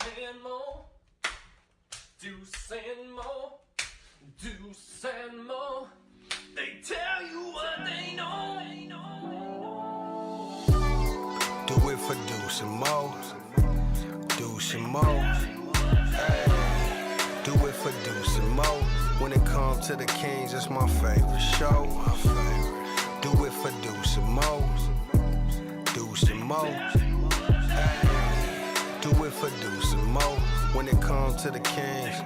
and Mo, Deuce and Mo, Deuce and Mo. They tell you what they know. Do it for Deuce and Mo, Deuce and Mo. Hey, do it for Deuce and Mo. When it comes to the Kings, it's my favorite show. Do it for Deuce and Mo, Deuce and Mo. Hey, do it for Deuce and Mo. When it comes to the Kings,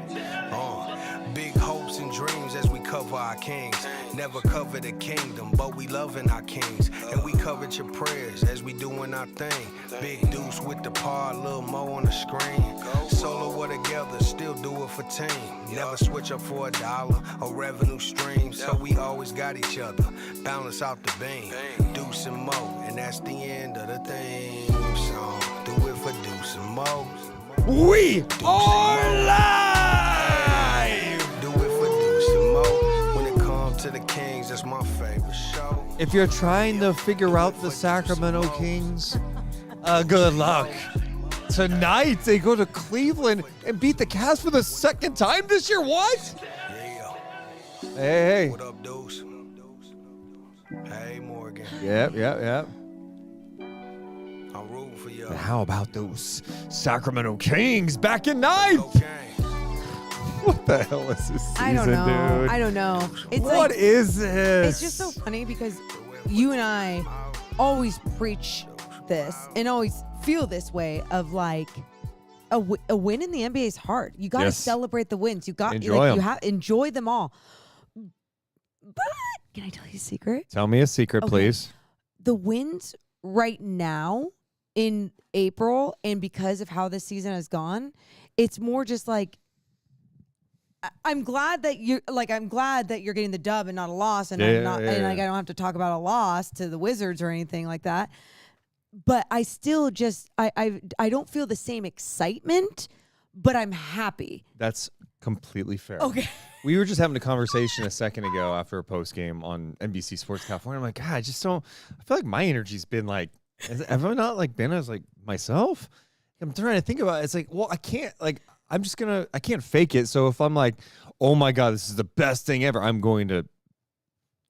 big hopes and dreams as we cover our kings. Never cover the kingdom, but we loving our kings. And we covered your prayers as we doing our thing. Big Deuce with the par, Lil Mo on the screen. Solo or together, still do it for team. Never switch up for $1 or revenue stream. So we always got each other, balance out the beam. Deuce and Mo, and that's the end of the theme song. Do it for Deuce and Mo. We are live! Do it for Deuce and Mo. When it comes to the Kings, that's my favorite show. If you're trying to figure out the Sacramento Kings, good luck. Tonight, they go to Cleveland and beat the Cavs for the second time this year. What? Yeah. Hey. What up, Deuce? Hey, Morgan. Yep. I'm rooting for you. And how about those Sacramento Kings back in ninth? Okay. What the hell is this season, I don't know. dude? I don't know. It's What like, is this? It's just so funny because you and I always preach this and always feel this way of like a win in the NBA is hard. You got to Yes. celebrate the wins. You got Enjoy you them. have enjoy them all. But can I tell you a secret? Tell me a secret, Okay. please. The wins right now in April, and because of how this season has gone, it's more just like I'm glad that you're getting the dub and not a loss, and Yeah, I don't have to talk about a loss to the Wizards or anything like that. But I still just I don't feel the same excitement, but I'm happy. That's completely fair. Okay. We were just having a conversation a second ago after a post game on NBC Sports California. I'm like, God, I just don't. I feel like my energy's been like, have I not like been as like myself? I'm trying to think about it. It's like, well, I can't like. I can't fake it. So if I'm like, oh my God, this is the best thing ever, I'm going to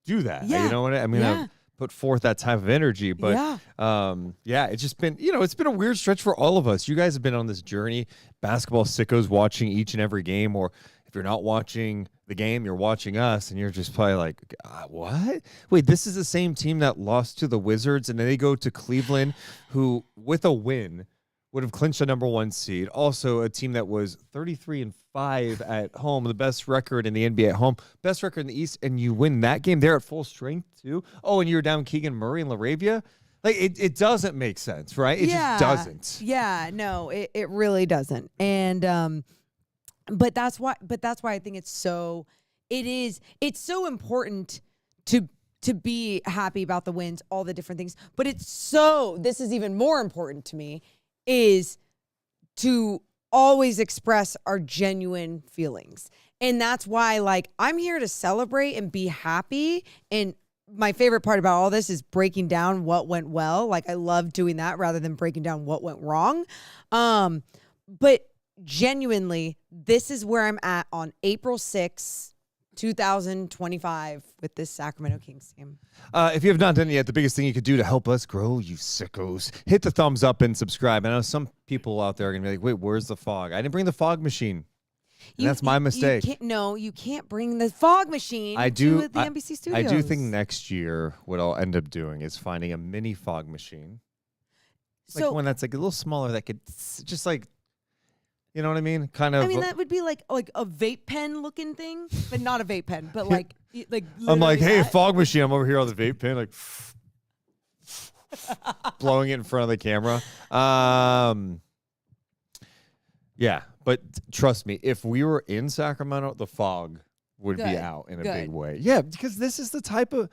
do that. Yeah. You know what I mean? Yeah. I put forth that type of energy. But it's just been, it's been a weird stretch for all of us. You guys have been on this journey, basketball sickos, watching each and every game, or if you're not watching the game, you're watching us, and you're just probably like, what? Wait, this is the same team that lost to the Wizards, and then they go to Cleveland, who, with a win, would have clinched the #1 seed. Also, a team that was 33-5 at home, the best record in the NBA at home, best record in the East, and you win that game. They're at full strength too. Oh, and you're down Keegan Murray and LaRavia. Like it doesn't make sense, right? It just doesn't. Yeah, no, it really doesn't. And but that's why I think it's so important to be happy about the wins, all the different things. But this is even more important to me, is to always express our genuine feelings. And that's why, like, I'm here to celebrate and be happy. And my favorite part about all this is breaking down what went well. Like, I love doing that rather than breaking down what went wrong. But genuinely, this is where I'm at on April 6th, 2025 with this Sacramento Kings team. If you have not done it yet, the biggest thing you could do to help us grow, you sickos, hit the thumbs up and subscribe. I know some people out there are going to be like, wait, where's the fog? I didn't bring the fog machine. And that's my mistake. You can't bring the fog machine to the NBC studios. I do think next year what I'll end up doing is finding a mini fog machine. Like one that's like a little smaller that could just like, you know what I mean? Kind of. I mean, that would be like a vape pen looking thing, but not a vape pen, but like I'm like, hey, that. fog machine. I'm over here on the vape pen, like blowing it in front of the camera. Yeah, but trust me, if we were in Sacramento, the fog would be out in a big way. Yeah, because this is the type of,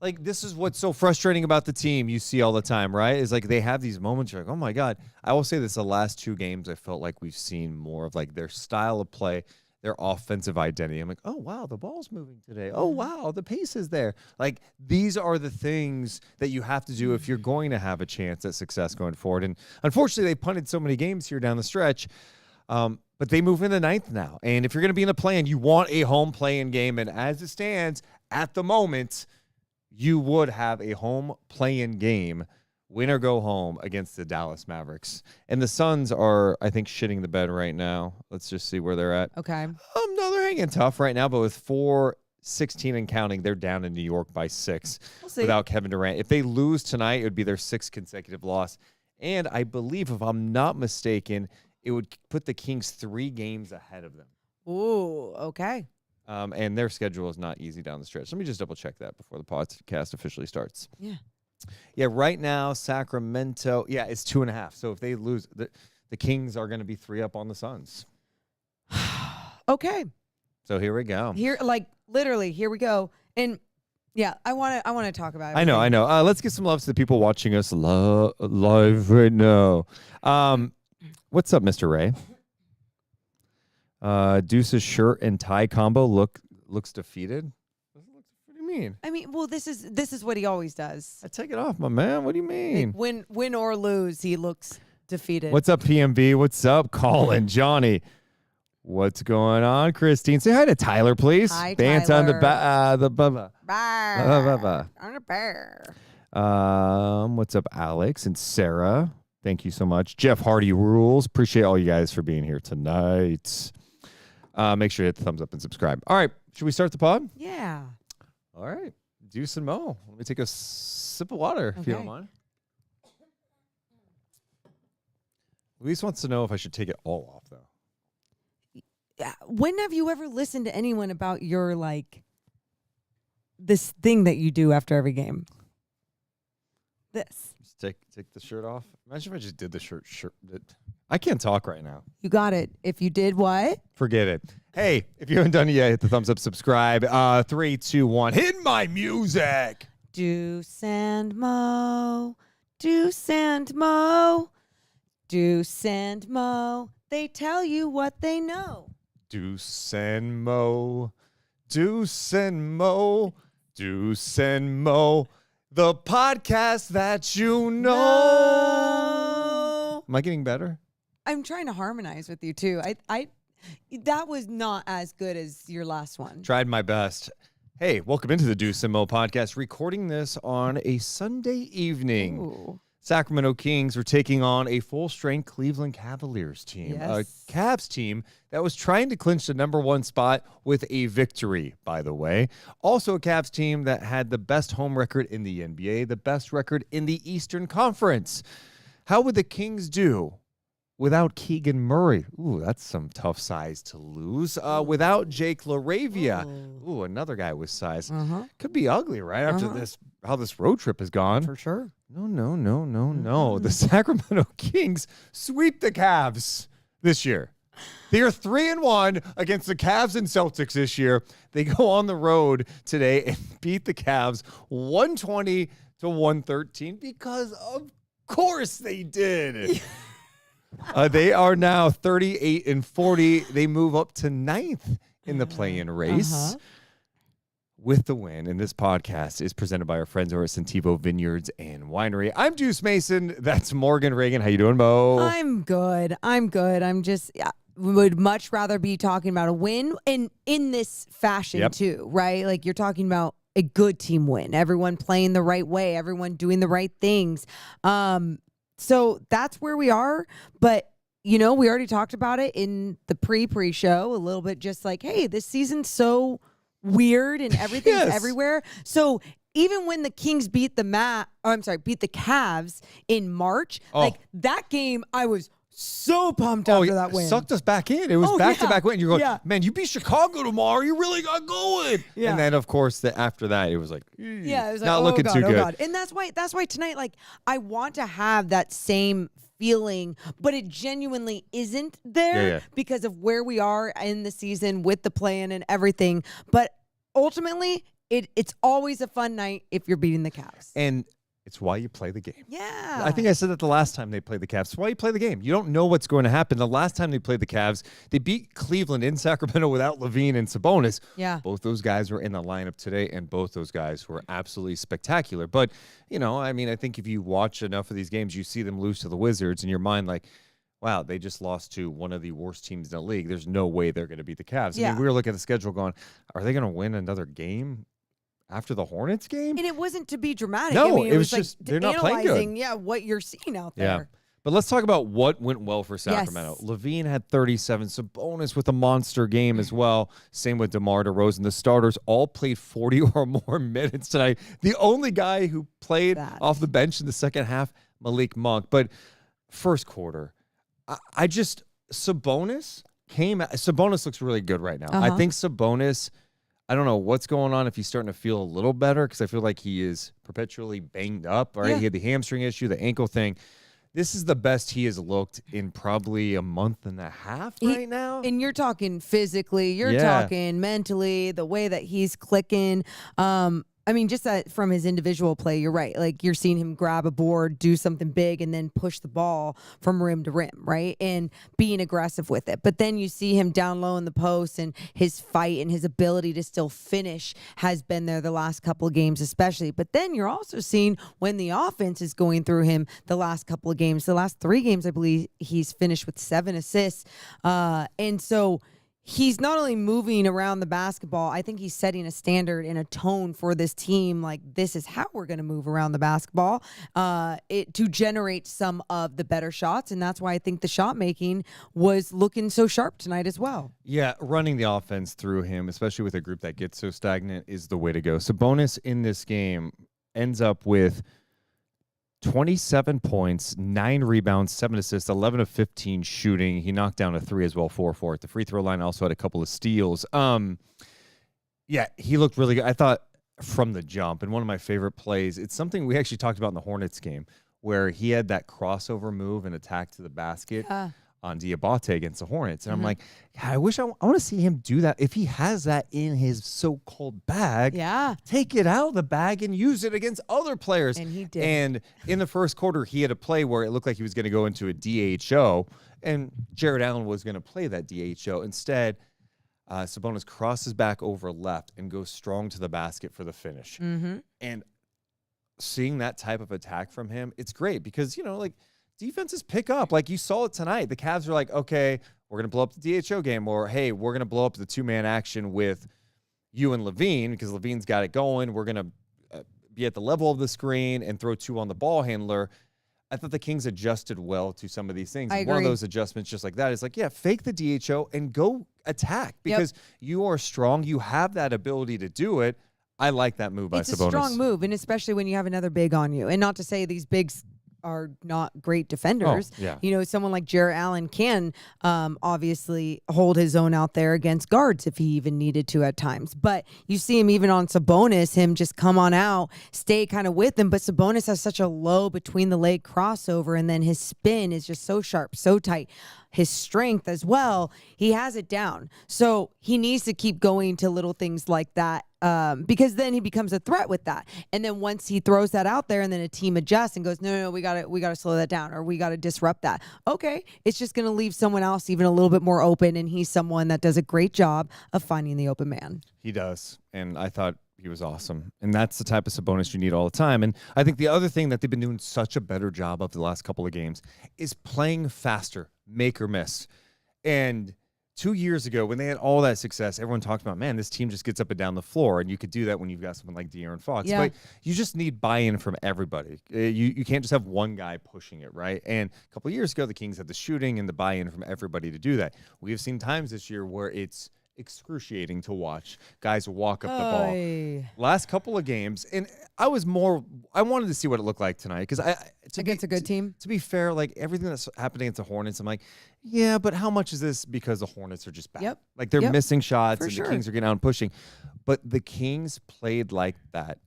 like, this is what's so frustrating about the team you see all the time, right? Is like they have these moments, you're like, oh my God. I will say this, the last 2 games, I felt like we've seen more of like their style of play, their offensive identity. I'm like, oh, wow, the ball's moving today. Oh, wow, the pace is there. Like, these are the things that you have to do if you're going to have a chance at success going forward. And unfortunately, they punted so many games here down the stretch. But they move in the 9th now. And if you're going to be in the play-in, you want a home play-in game. And as it stands, at the moment, you would have a home play-in game, win or go home, against the Dallas Mavericks. And the Suns are, I think, shitting the bed right now. Let's just see where they're at. Okay. No, they're hanging tough right now, but with 4-16 and counting, they're down in New York by 6 without Kevin Durant. If they lose tonight, it would be their 6th consecutive loss. And I believe, if I'm not mistaken, it would put the Kings 3 games ahead of them. Ooh, okay. And their schedule is not easy down the stretch. Let me just double check that before the podcast officially starts. Yeah. Yeah, right now, Sacramento, it's 2.5. So if they lose, the Kings are going to be 3 up on the Suns. Okay. So here we go. Literally, here we go. And yeah, I want to talk about it. I know. Let's give some love to the people watching us live right now. What's up, Mr. Ray? Deuce's shirt and tie combo looks defeated. What do you mean? I mean, well, this is what he always does. I take it off, my man. What do you mean? Like win or lose, he looks defeated. What's up, PMB? What's up, Colin, Johnny? What's going on, Christine? Say hi to Tyler, please. Hi, Dance Tyler. on the baba. On a bear. What's up, Alex and Sarah? Thank you so much. Jeff Hardy rules. Appreciate all you guys for being here tonight. Make sure you hit the thumbs up and subscribe. All right. Should we start the pod? Yeah. All right. Deuce and Mo. Let me take a sip of water, if you don't mind. Luis wants to know if I should take it all off, though. Yeah. When have you ever listened to anyone about your, this thing that you do after every game? This. Just take the shirt off. Imagine if I just did the shirt. I can't talk right now. You got it. If you did what? Forget it. Hey, if you haven't done it yet, hit the thumbs up, subscribe. 3, 2, 1. Hit my music. Deuce and Mo. Deuce and Mo. Deuce and Mo. They tell you what they know. Deuce and Mo. Deuce and Mo. Deuce and Mo. The podcast that you know. No. Am I getting better? I'm trying to harmonize with you too. I that was not as good as your last one. Tried my best. Hey, welcome into the Deuce and Mo podcast. Recording this on a Sunday evening. Ooh. Sacramento Kings are taking on a full-strength Cleveland Cavaliers team. Yes. A Cavs team that was trying to clinch the #1 spot with a victory, by the way. Also a Cavs team that had the best home record in the NBA, the best record in the Eastern Conference. How would the Kings do without Keegan Murray? Ooh, that's some tough size to lose. Without Jake LaRavia. Ooh, another guy with size. Could be ugly, right? After this, how this road trip has gone. For sure. No. The Sacramento Kings sweep the Cavs this year. They are 3-1 against the Cavs and Celtics this year. They go on the road today and beat the Cavs 120-113 because of course they did. They are now 38-40. They move up to 9th in the play-in race. With the win. And this podcast is presented by our friends over at Sentivo Vineyards and Winery. I'm Deuce Mason. That's Morgan Reagan. How you doing, Mo? I'm good. I'm just would much rather be talking about a win and in this fashion too, right? Like you're talking about a good team win. Everyone playing the right way, everyone doing the right things. So that's where we are. But we already talked about it in the pre-show a little bit, just like, hey, this season's so weird and everything's everywhere. So even when the Kings beat the Cavs in March, like that game, I was so pumped after that win. Sucked us back in. It was back-to-back win. You're going, man, you beat Chicago tomorrow. You really got going. Yeah. And then, of course, after that, it was like, it was like, not looking too good. God. And that's why tonight, like, I want to have that same feeling, but it genuinely isn't there because of where we are in the season with the plan and everything. But ultimately, it's always a fun night if you're beating the Cavs. And it's why you play the game. Yeah. I think I said that the last time they played the Cavs. It's why you play the game. You don't know what's going to happen. The last time they played the Cavs, they beat Cleveland in Sacramento without LaVine and Sabonis. Yeah. Both those guys were in the lineup today, and both those guys were absolutely spectacular. But, I think if you watch enough of these games, you see them lose to the Wizards in your mind, like, wow, they just lost to one of the worst teams in the league. There's no way they're going to beat the Cavs. I Yeah. mean, we were looking at the schedule going, are they going to win another game after the Hornets game? And it wasn't to be dramatic. No, I mean, it was like just they're not playing good. analyzing, yeah, what you're seeing out there. Yeah. But let's talk about what went well for Sacramento. Yes. LaVine had 37, Sabonis with a monster game as well. Same with DeMar, DeRozan. The starters all played 40 or more minutes tonight. The only guy who played off the bench in the second half, Malik Monk. But first quarter, Sabonis looks really good right now. I think Sabonis, I don't know what's going on, if he's starting to feel a little better, because I feel like he is perpetually banged up. Right? Yeah. He had the hamstring issue, the ankle thing. This is the best he has looked in probably a month and a half right now. And you're talking physically, you're talking mentally, the way that he's clicking. I mean, just from his individual play, you're right. Like, you're seeing him grab a board, do something big, and then push the ball from rim to rim, right? And being aggressive with it. But then you see him down low in the post, and his fight and his ability to still finish has been there the last couple of games especially. But then you're also seeing when the offense is going through him the last couple of games. The last 3 games, I believe, he's finished with 7 assists. And so he's not only moving around the basketball, I think he's setting a standard and a tone for this team. Like, this is how we're going to move around the basketball to generate some of the better shots. And that's why I think the shot making was looking so sharp tonight as well. Yeah, running the offense through him, especially with a group that gets so stagnant, is the way to go. Sabonis in this game ends up with 27 points, 9 rebounds, 7 assists, 11 of 15 shooting. He knocked down a 3 as well, 4-4 at the free throw line. Also had a couple of steals. Yeah, he looked really good. I thought from the jump, and one of my favorite plays, it's something we actually talked about in the Hornets game, where he had that crossover move and attack to the basket on Diabate against the Hornets. And I'm like, I wish I want to see him do that. If he has that in his so-called bag, take it out of the bag and use it against other players. And he did. And in the first quarter, he had a play where it looked like he was going to go into a DHO, and Jared Allen was going to play that DHO. Instead, Sabonis crosses back over left and goes strong to the basket for the finish. And seeing that type of attack from him, it's great because, you know, like, defenses pick up. Like, you saw it tonight. The Cavs are like, okay, we're going to blow up the DHO game, or, hey, we're going to blow up the 2-man action with you and LaVine because LaVine's got it going. We're going to be at the level of the screen and throw 2 on the ball handler. I thought the Kings adjusted well to some of these things. I One of agree. those adjustments just like that is like, yeah, fake the DHO and go attack because you are strong. You have that ability to do it. I like that move by Sabonis. It's a strong move, and especially when you have another big on you. And not to say these bigs are not great defenders. Oh, yeah. You know, someone like Jared Allen can obviously hold his own out there against guards if he even needed to at times. But you see him even on Sabonis, him just come on out, stay kind of with him. But Sabonis has such a low between the leg crossover, and then his spin is just so sharp, so tight. His strength as well, he has it down. So he needs to keep going to little things like that. Because then he becomes a threat with that. And then once he throws that out there and then a team adjusts and goes, no, we gotta slow that down, or we gotta disrupt that. Okay, it's just gonna leave someone else even a little bit more open, and he's someone that does a great job of finding the open man. He does. And I thought he was awesome. And that's the type of Sabonis you need all the time. And I think the other thing that they've been doing such a better job of the last couple of games is playing faster, make or miss. And 2 years ago, when they had all that success, everyone talked about, man, this team just gets up and down the floor. And you could do that when you've got someone like De'Aaron Fox. Yeah. But you just need buy-in from everybody. You can't just have one guy pushing it, right? And a couple of years ago, the Kings had the shooting and the buy-in from everybody to do that. We have seen times this year where it's excruciating to watch guys walk up the ball. Last couple of games, and I wanted to see what it looked like tonight because Against a good team. To be fair, like everything that's happening against the Hornets, I'm like, yeah, but how much is this because the Hornets are just bad? Yep. Like they're missing shots For and sure. the Kings are getting out and pushing. But the Kings played like that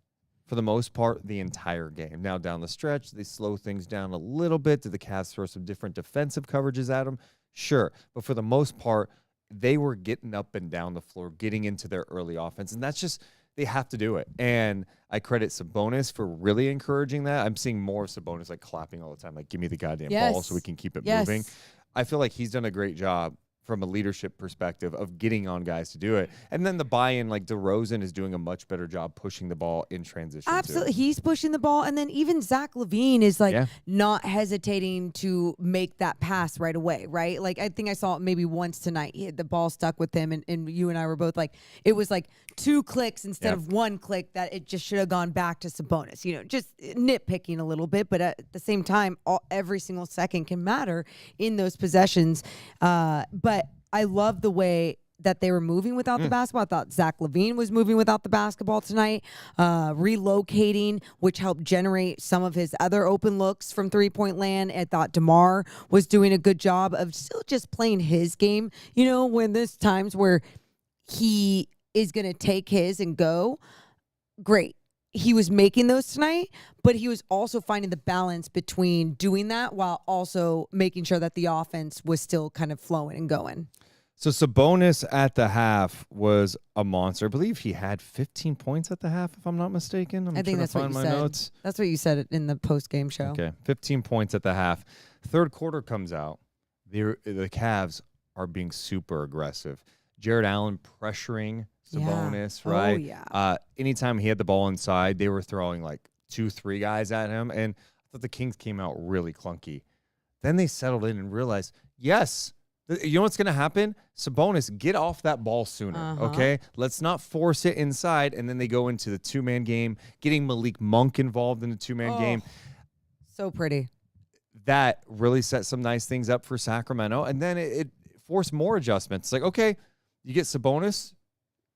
for the most part the entire game. Now down the stretch, they slow things down a little bit. Did the Cavs throw some different defensive coverages at them? Sure. But for the most part, they were getting up and down the floor, getting into their early offense. And that's just, they have to do it. And I credit Sabonis for really encouraging that. I'm seeing more of Sabonis like clapping all the time, like, give me the goddamn ball so we can keep it moving. I feel like he's done a great job from a leadership perspective of getting on guys to do it. And then the buy-in, like DeRozan is doing a much better job pushing the ball in transition. Absolutely. Too. He's pushing the ball. And then even Zach LaVine is not hesitating to make that pass right away, right? Like I think I saw it maybe once tonight. The ball stuck with him and you and I were both like, it was like 2 clicks instead of 1 click that it just should have gone back to Sabonis. You know, just nitpicking a little bit, but at the same time, every single second can matter in those possessions. But I love the way that they were moving without the basketball. I thought Zach LaVine was moving without the basketball tonight, relocating, which helped generate some of his other open looks from three-point land. I thought DeMar was doing a good job of still just playing his game. You know, when there's times where he is going to take his and go, great. He was making those tonight, but he was also finding the balance between doing that while also making sure that the offense was still kind of flowing and going. So Sabonis at the half was a monster. I believe he had 15 points at the half, if I'm not mistaken. I think that's what you said. Notes. That's what you said in the post-game show. Okay, 15 points at the half. Third quarter comes out. The Cavs are being super aggressive. Jared Allen pressuring Sabonis, right? Oh, yeah. Anytime he had the ball inside, they were throwing like 2-3 guys at him. And I thought the Kings came out really clunky. Then they settled in and realized, yes, you know what's going to happen? Sabonis, get off that ball sooner, okay? Let's not force it inside. And then they go into the 2-man game, getting Malik Monk involved in the 2-man game. So pretty. That really set some nice things up for Sacramento. And then it forced more adjustments. Like, okay, you get Sabonis,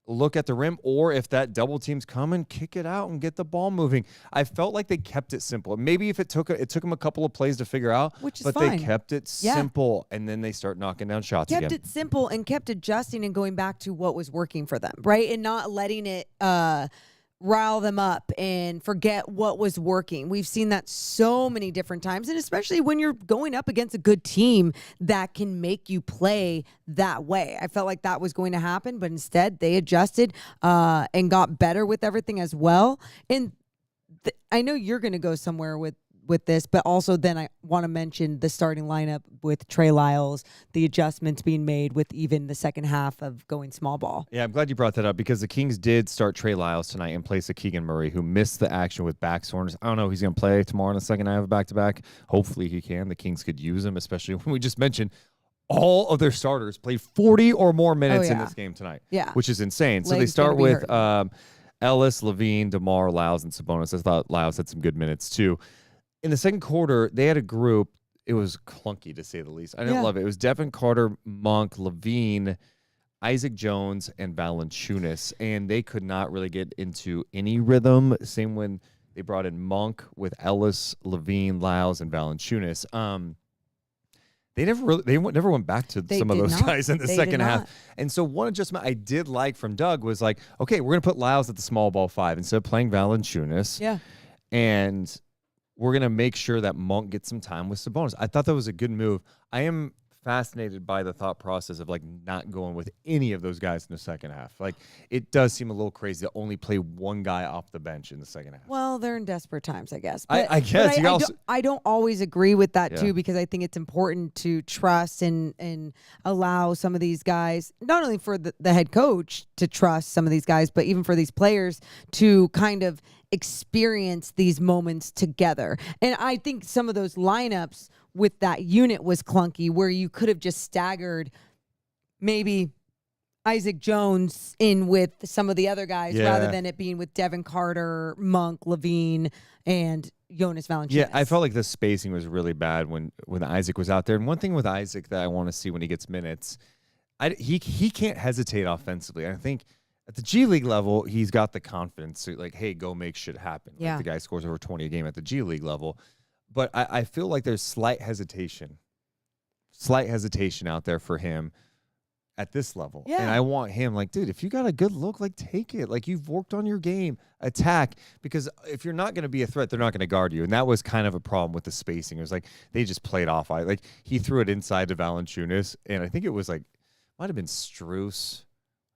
look at the rim, or if that double team's coming, kick it out and get the ball moving. I felt like they kept it simple. Maybe if it took them a couple of plays to figure out, which is but fine. They kept it simple, and then they start knocking down shots again. Kept it simple and kept adjusting and going back to what was working for them, right? And not letting it rile them up and forget what was working. We've seen that so many different times, and especially when you're going up against a good team that can make you play that way. I felt like that was going to happen, but instead they adjusted and got better with everything as well. And I know you're going to go somewhere with this, but also then I want to mention the starting lineup with Trey Lyles, the adjustments being made with even the second half of going small ball. Yeah, I'm glad you brought that up because the Kings did start Trey Lyles tonight in place of Keegan Murray, who missed the action with back soreness. I don't know if he's going to play tomorrow in the second half of back-to-back. Hopefully he can. The Kings could use him, especially when we just mentioned all of their starters played 40 or more minutes in this game tonight, which is insane. So they start with Ellis, LaVine, DeMar, Lyles, and Sabonis. I thought Lyles had some good minutes too. In the second quarter, they had a group. It was clunky, to say the least. I didn't love it. It was Devin Carter, Monk, LaVine, Isaac Jones, and Valanciunas, and they could not really get into any rhythm. Same when they brought in Monk with Ellis, LaVine, Lyles, and Valanciunas. They never went back to some of those guys in the second half. And so one adjustment I did like from Doug was like, okay, we're going to put Lyles at the small ball 5 instead of playing Valanciunas. Yeah. And we're going to make sure that Monk gets some time with Sabonis. I thought that was a good move. I am fascinated by the thought process of like not going with any of those guys in the second half. Like it does seem a little crazy to only play one guy off the bench in the second half. Well, they're in desperate times, I guess. But, I guess. But I don't always agree with that too, because I think it's important to trust and allow some of these guys, not only for the head coach to trust some of these guys, but even for these players to kind of experience these moments together. And I think some of those lineups with that unit was clunky, where you could have just staggered maybe Isaac Jones in with some of the other guys rather than it being with Devin Carter, Monk, LaVine, and Jonas Valanciunas. Yeah, I felt like the spacing was really bad when Isaac was out there. And one thing with Isaac that I want to see when he gets minutes, he can't hesitate offensively. I think at the G League level, he's got the confidence to like, hey, go make shit happen. Yeah. Like the guy scores over 20 a game at the G League level. But I feel like there's slight hesitation out there for him at this level. Yeah. And I want him like, dude, if you got a good look, like take it. Like you've worked on your game, attack. Because if you're not going to be a threat, they're not going to guard you. And that was kind of a problem with the spacing. It was like they just played off. Like he threw it inside to Valanciunas. And I think it was like, might have been Strus.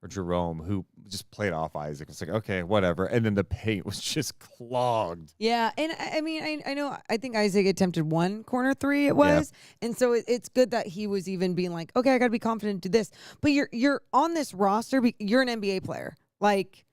or Jerome, who just played off Isaac. It's like, okay, whatever. And then the paint was just clogged. Yeah, and I mean, I think Isaac attempted one corner three, it was. Yeah. And so it's good that he was even being like, okay, I got to be confident to do this. But you're on this roster, you're an NBA player. Like,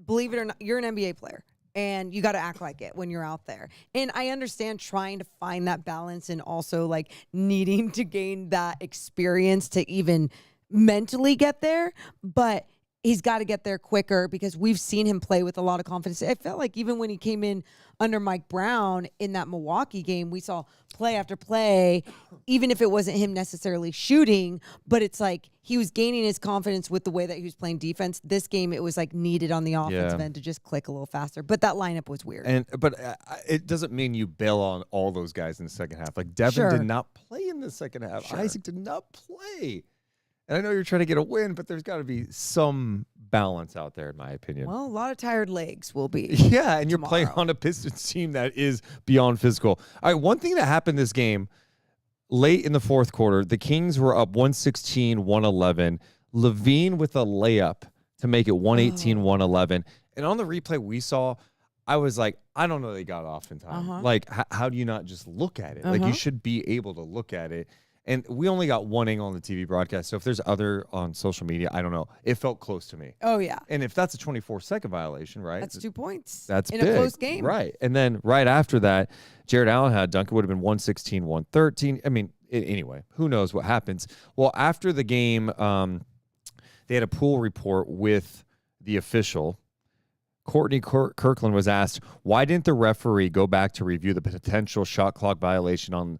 believe it or not, you're an NBA player. And you got to act like it when you're out there. And I understand trying to find that balance and also like needing to gain that experience to even mentally get there. But he's got to get there quicker because we've seen him play with a lot of confidence. I felt like even when he came in under Mike Brown in that Milwaukee game, we saw play after play, even if it wasn't him necessarily shooting, but it's like he was gaining his confidence with the way that he was playing defense. This game, it was like needed on the offensive end to just click a little faster. But that lineup was weird. But it doesn't mean you bail on all those guys in the second half. Like Devin did not play in the second half. Sure. Isaac did not play. And I know you're trying to get a win, but there's got to be some balance out there, in my opinion. Well, a lot of tired legs will be. Yeah, and you're playing on a Pistons team that is beyond physical. All right, one thing that happened this game, late in the fourth quarter, the Kings were up 116-111. LaVine with a layup to make it 118-111. And on the replay we saw, I was like, I don't know they got off in time. Like, how do you not just look at it? Like, you should be able to look at it. And we only got one angle on the TV broadcast. So if there's other on social media, I don't know. It felt close to me. Oh, yeah. And if that's a 24-second violation, right? That's 2 points. That's in big. A close game. Right. And then right after that, Jared Allen had a dunk. It would have been 116-113. I mean, anyway, who knows what happens. Well, after the game, they had a pool report with the official. Courtney Kirkland was asked, why didn't the referee go back to review the potential shot clock violation on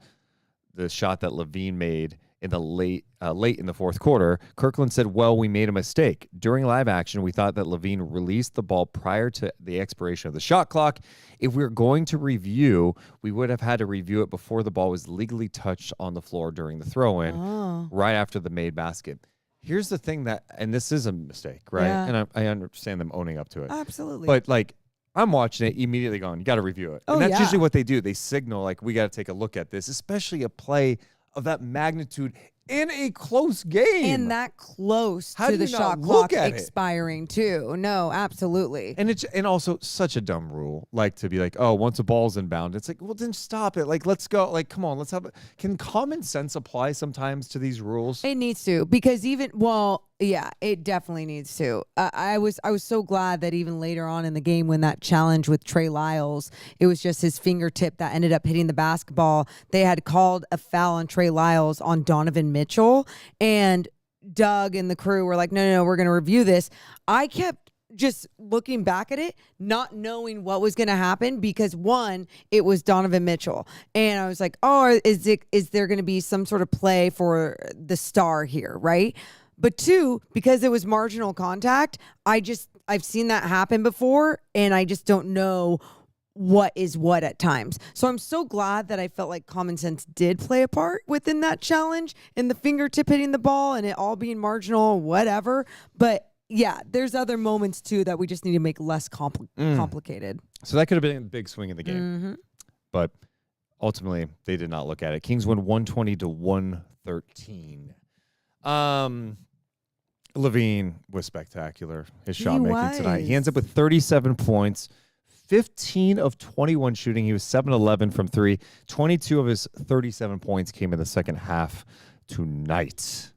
the shot that LaVine made in the late in the fourth quarter? Kirkland said, well, we made a mistake. During live action, we thought that LaVine released the ball prior to the expiration of the shot clock. If we were going to review, we would have had to review it before the ball was legally touched on the floor during the throw-in, right after the made basket. Here's the thing that, and this is a mistake, right? Yeah. And I understand them owning up to it. Absolutely. But like, I'm watching it, immediately going, you got to review it. And that's usually what they do. They signal, like, we got to take a look at this, especially a play of that magnitude in a close game. And that close to the shot clock expiring, too. No, absolutely. And also such a dumb rule, like to be like, oh, once a ball's inbound, it's like, well, then stop it. Like, let's go. Like, come on, let's have can common sense apply sometimes to these rules? It needs to, because yeah, it definitely needs to. I was so glad that even later on in the game when that challenge with Trey Lyles, it was just his fingertip that ended up hitting the basketball. They had called a foul on Trey Lyles on Donovan Mitchell, and Doug and the crew were like, no, we're going to review this. I kept just looking back at it, not knowing what was going to happen, because one, it was Donovan Mitchell. And I was like, oh, is there going to be some sort of play for the star here, right? But two, because it was marginal contact, I've seen that happen before, and I just don't know what is what at times. So I'm so glad that I felt like common sense did play a part within that challenge and the fingertip hitting the ball and it all being marginal, whatever. But yeah, there's other moments too that we just need to make less complicated. So that could have been a big swing in the game. But ultimately, they did not look at it. Kings won 120-113. LaVine was spectacular. His shot making tonight. He ends up with 37 points, 15 of 21 shooting. He was 7-11 from three. 22 of his 37 points came in the second half tonight.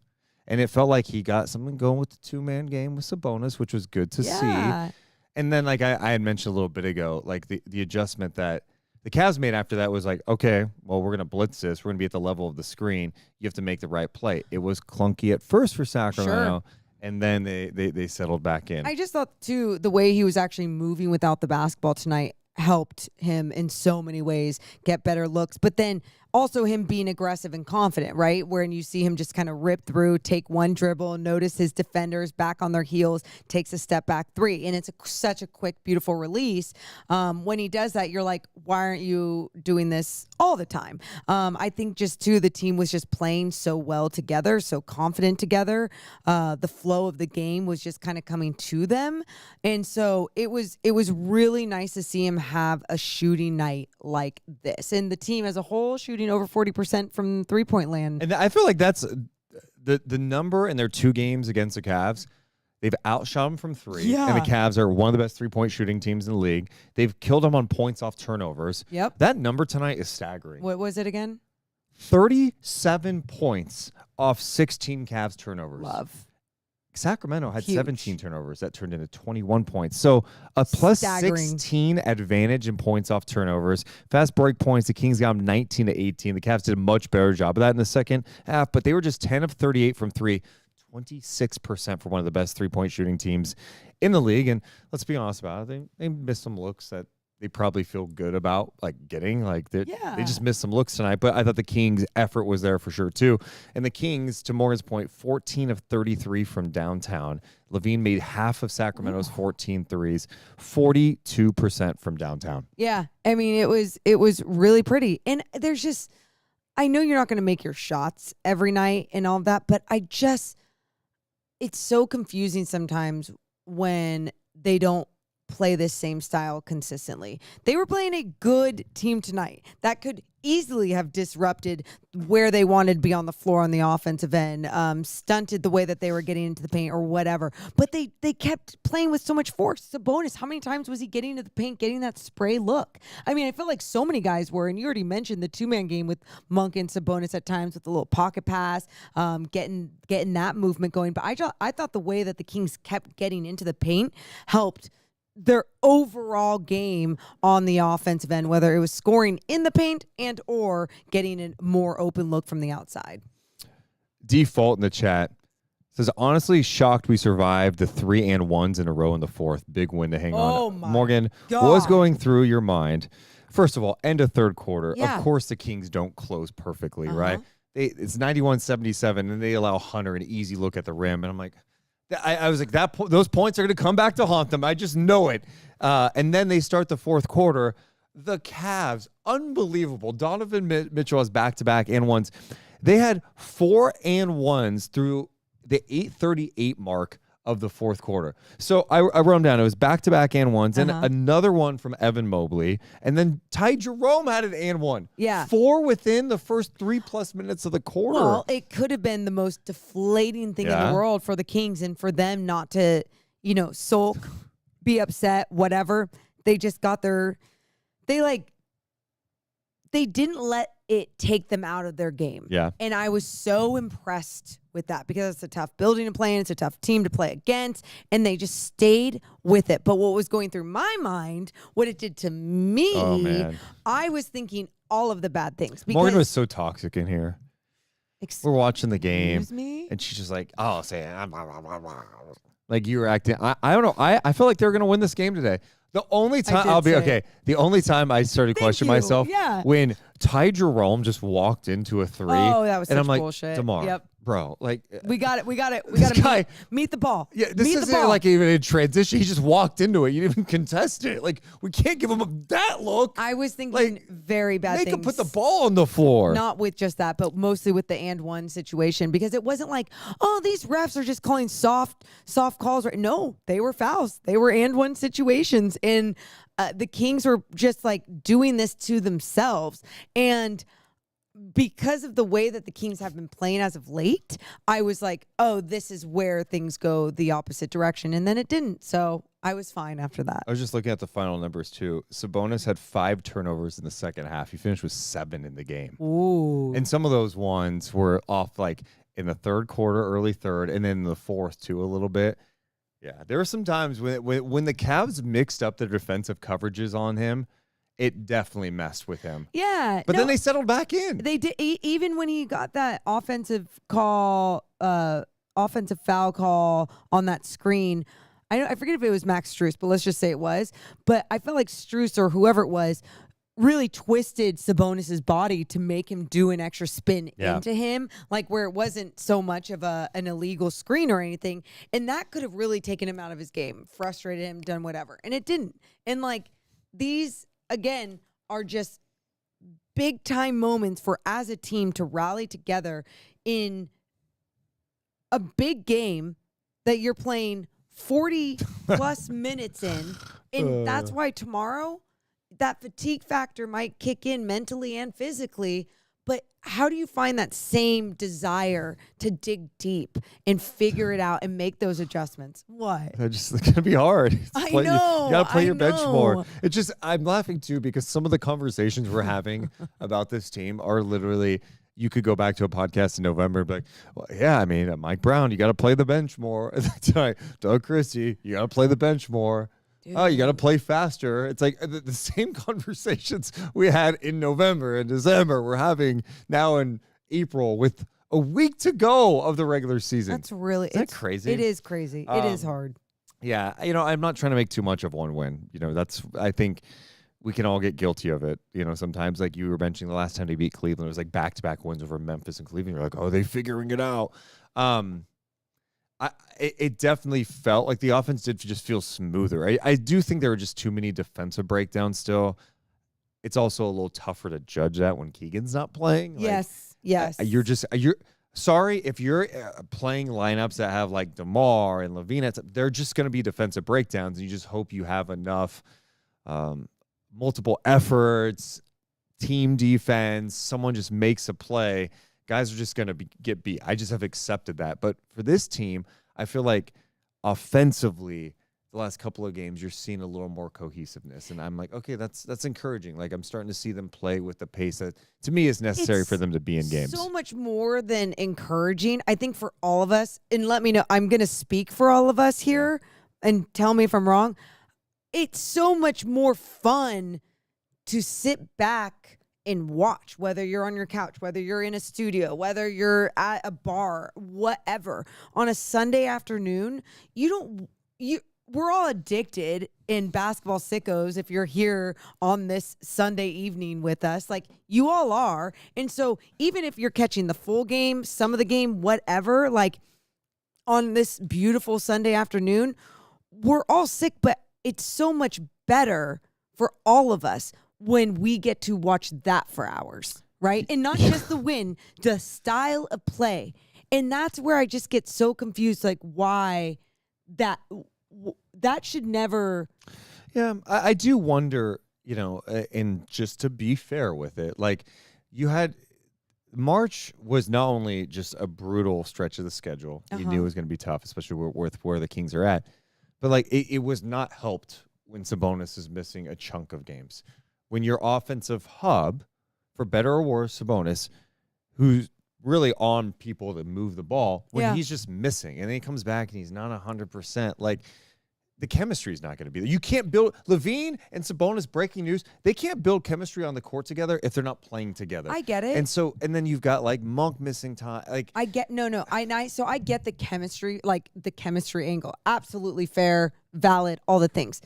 And it felt like he got something going with the two-man game with Sabonis, which was good to see. And then, like I had mentioned a little bit ago, like the adjustment that the Cavs made after that was like, okay, well, we're going to blitz this. We're going to be at the level of the screen. You have to make the right play. It was clunky at first for Sacramento. Sure. And then they settled back in. I just thought, too, the way he was actually moving without the basketball tonight helped him in so many ways get better looks. But then also him being aggressive and confident, right? Where you see him just kind of rip through, take one dribble, notice his defenders back on their heels, takes a step back three. And it's such a quick, beautiful release. When he does that, you're like, why aren't you doing this all the time? I think just too, the team was just playing so well together, so confident together. The flow of the game was just kind of coming to them. And so it was really nice to see him have a shooting night like this. And the team as a whole shooting over 40% from three-point land. And I feel like that's the number in their two games against the Cavs. They've outshot them from 3. Yeah. And the Cavs are one of the best 3-point shooting teams in the league. They've killed them on points off turnovers. Yep. That number tonight is staggering. What was it again? 37 points off 16 Cavs turnovers. Love. Sacramento had Huge. 17 turnovers. That turned into 21 points. So a plus Staggering. 16 advantage in points off turnovers. Fast break points, the Kings got them 19 to 18. The Cavs did a much better job of that in the second half, but they were just 10 of 38 from 3, 26% for one of the best 3-point shooting teams in the league. And let's be honest about it, they missed some looks that they probably feel good about getting. They just missed some looks tonight, but I thought the Kings' effort was there for sure too. And the Kings, to Morgan's point, 14 of 33 from downtown. LaVine made half of Sacramento's 14 threes, 42% from downtown. Yeah, I mean it was really pretty, and there's just, I know you're not going to make your shots every night and all of that, but it's so confusing sometimes when they don't play this same style consistently. They were playing a good team tonight that could easily have disrupted where they wanted to be on the floor on the offensive end, stunted the way that they were getting into the paint or whatever. But they kept playing with so much force. Sabonis, how many times was he getting into the paint, getting that spray look? I mean, I felt like so many guys were, and you already mentioned the 2-man game with Monk and Sabonis at times with the little pocket pass, getting that movement going. But I thought the way that the Kings kept getting into the paint helped their overall game on the offensive end, whether it was scoring in the paint and or getting a more open look from the outside. Default in the chat says, honestly shocked we survived the 3 and 1s in a row in the fourth. Big win to hang on. My Morgan, God. what was going through your mind? First of all, end of third quarter. Yeah. Of course the Kings don't close perfectly, right? It's 91-77, and they allow Hunter an easy look at the rim. And I'm like, I was like, those points are going to come back to haunt them. I just know it. And then they start the fourth quarter. The Cavs, unbelievable. Donovan Mitchell has back-to-back and ones. They had 4 and 1s through the 8:38 mark of the fourth quarter. So I wrote them down. It was back-to-back and ones, and another one from Evan Mobley. And then Ty Jerome had an and one. Yeah. 4 within the first 3+ minutes of the quarter. Well, it could have been the most deflating thing in the world for the Kings, and for them not to, sulk, be upset, whatever. They just got they didn't let it take them out of their game. Yeah. And I was so impressed with that because it's a tough building to play in. It's a tough team to play against. And they just stayed with it. But what was going through my mind, what it did to me, I was thinking all of the bad things. Because Morgan was so toxic in here. We're watching the game. Excuse me? And she's just like, oh, say it. Like you were acting. I don't know. I feel like they're going to win this game today. The only time the only time I started questioning myself when Ty Jerome just walked into a 3. Oh, that was and such I'm like, bullshit. DeMar, bro, like we got it. We got to meet the ball. Yeah, this isn't like even in transition. He just walked into it. You didn't even contest it. Like, we can't give him that look. I was thinking very bad things. They could put the ball on the floor. Not with just that, but mostly with the and one situation, because it wasn't like, oh, these refs are just calling soft calls. Right? No, they were fouls. They were and one situations, and the Kings were just like doing this to themselves. And because of the way that the Kings have been playing as of late, I was like, oh, this is where things go the opposite direction. And then it didn't. So I was fine after that. I was just looking at the final numbers, too. Sabonis had 5 turnovers in the second half. He finished with 7 in the game. Ooh. And some of those ones were off like in the third quarter, early third, and then in the fourth, too, a little bit. Yeah, there were some times when the Cavs mixed up their defensive coverages on him, it definitely messed with him. Yeah. But then they settled back in. They did, even when he got that offensive foul call on that screen. I forget if it was Max Strus, but let's just say it was. But I felt like Strus or whoever it was really twisted Sabonis's body to make him do an extra spin into him, like where it wasn't so much of an illegal screen or anything. And that could have really taken him out of his game, frustrated him, done whatever. And it didn't. And like these, again, are just big time moments for as a team to rally together in a big game that you're playing 40 plus minutes in. And that's why tomorrow that fatigue factor might kick in mentally and physically, But how do you find that same desire to dig deep and figure it out and make those adjustments? What? It's going to be hard. You got to play your bench more. It's just, I'm laughing too because some of the conversations we're having about this team are literally, you could go back to a podcast in November and be like, well, yeah, I mean, Mike Brown, you got to play the bench more. Doug Christie, you got to play the bench more. Dude. Oh, you got to play faster. It's like the same conversations we had in November and December we're having now in April with a week to go of the regular season. That's really Isn't that crazy? It is crazy. It is hard. Yeah, I'm not trying to make too much of one win. I think we can all get guilty of it. Sometimes like you were mentioning the last time they beat Cleveland, it was like back-to-back wins over Memphis and Cleveland. You're like, oh, they figuring it out. It definitely felt like the offense did just feel smoother. I do think there were just too many defensive breakdowns still. It's also a little tougher to judge that when Keegan's not playing. Yes. You're sorry if you're playing lineups that have like DeMar and LaVine. They're just going to be defensive breakdowns, and you just hope you have enough multiple efforts, team defense, someone just makes a play. Guys are just going to get beat. I just have accepted that. But for this team, I feel like offensively, the last couple of games, you're seeing a little more cohesiveness. And I'm like, okay, that's encouraging. Like, I'm starting to see them play with the pace that, to me, is necessary for them to be in games. So much more than encouraging, I think, for all of us. And let me know, I'm going to speak for all of us here and tell me if I'm wrong. It's so much more fun to sit back and watch, whether you're on your couch, whether you're in a studio, whether you're at a bar, whatever. On a Sunday afternoon, we're all addicted in Basketball Sickos if you're here on this Sunday evening with us. Like, you all are. And so even if you're catching the full game, some of the game, whatever, like on this beautiful Sunday afternoon, we're all sick, but it's so much better for all of us when we get to watch that for hours, right? And not just the win, the style of play. And that's where I just get so confused, like why that should never. Yeah, I do wonder, and just to be fair with it, like March was not only just a brutal stretch of the schedule. You knew it was going to be tough, especially with where the Kings are at. But like it was not helped when Sabonis is missing a chunk of games. When your offensive hub, for better or worse, Sabonis, who's really on people to move the ball, when he's just missing, and then he comes back and he's not 100%, like the chemistry is not going to be there. You can't build LaVine and Sabonis, breaking news, they can't build chemistry on the court together if they're not playing together. I get it. And then you've got like Monk missing time. Like I get I get the chemistry, like the chemistry angle. Absolutely fair, valid, all the things.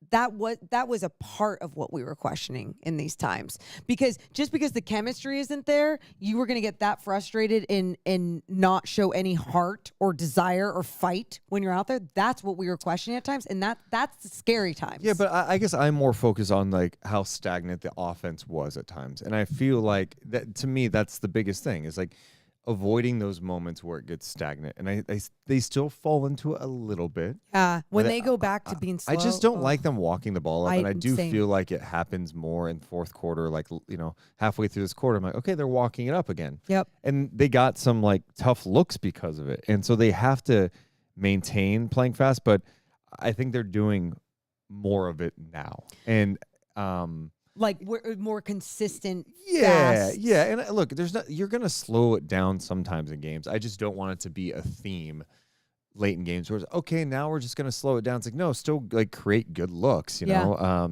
That was a part of what we were questioning in these times, because just because the chemistry isn't there, you were going to get that frustrated and not show any heart or desire or fight when you're out there. That's what we were questioning at times, and that's the scary times. Yeah, but I guess I'm more focused on like how stagnant the offense was at times, and I feel like that to me that's the biggest thing is like avoiding those moments where it gets stagnant, and they still fall into it a little bit. Yeah, when they go back to being slow. I just don't like them walking the ball up, and I do feel like it happens more in fourth quarter, like halfway through this quarter. I'm like, okay, they're walking it up again. Yep. And they got some like tough looks because of it, and so they have to maintain playing fast. But I think they're doing more of it now, and like we're more consistent. Yeah. And look, you're gonna slow it down sometimes in games. I just don't want it to be a theme late in games where it's okay, now we're just gonna slow it down. It's like, no, still like create good looks, you know.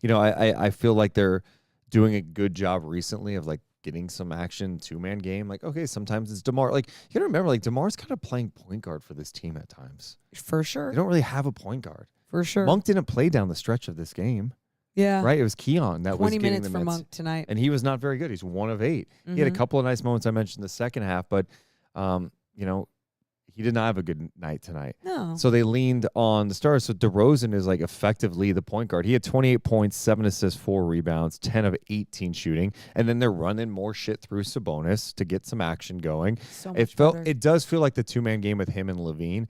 I feel like they're doing a good job recently of like getting some action 2-man game. Like, okay, sometimes it's DeMar. Like, you gotta remember, like DeMar's kind of playing point guard for this team at times. For sure. They don't really have a point guard. For sure. Monk didn't play down the stretch of this game. Yeah. Right? It was Keon that was 20 getting minutes the for minutes. Monk tonight. And he was not very good. He's 1 of 8. He had a couple of nice moments I mentioned in the second half, but he did not have a good night tonight. No. So they leaned on the stars. So DeRozan is like effectively the point guard. He had 28 points, 7 assists, 4 rebounds, 10 of 18 shooting. And then they're running more shit through Sabonis to get some action going. So much better. It does feel like the 2-man game with him and LaVine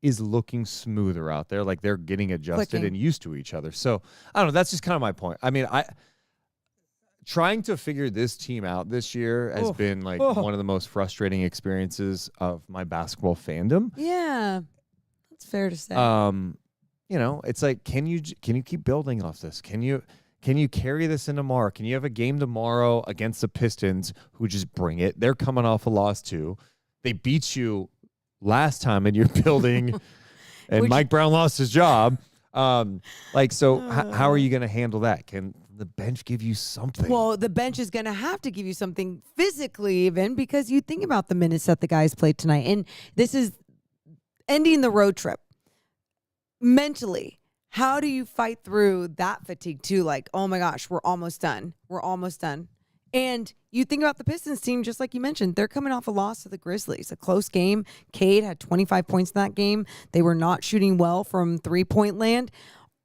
is looking smoother out there. Like they're getting adjusted and used to each other. So I don't know. That's just kind of my point. I mean, trying to figure this team out this year has been like one of the most frustrating experiences of my basketball fandom. Yeah, that's fair to say. You know, it's like, can you keep building off this? Can you carry this into tomorrow? Can you have a game tomorrow against the Pistons who just bring it? They're coming off a loss too. They beat you last time in your building, and Mike Brown lost his job. How are you going to handle that? Can the bench give you something? Well, the bench is going to have to give you something physically, even, because you think about the minutes that the guys played tonight, and this is ending the road trip. Mentally, how do you fight through that fatigue too? Like, oh my gosh, we're almost done. We're almost done. And you think about the Pistons team, just like you mentioned, they're coming off a loss to the Grizzlies, a close game. Cade had 25 points in that game. They were not shooting well from three-point land.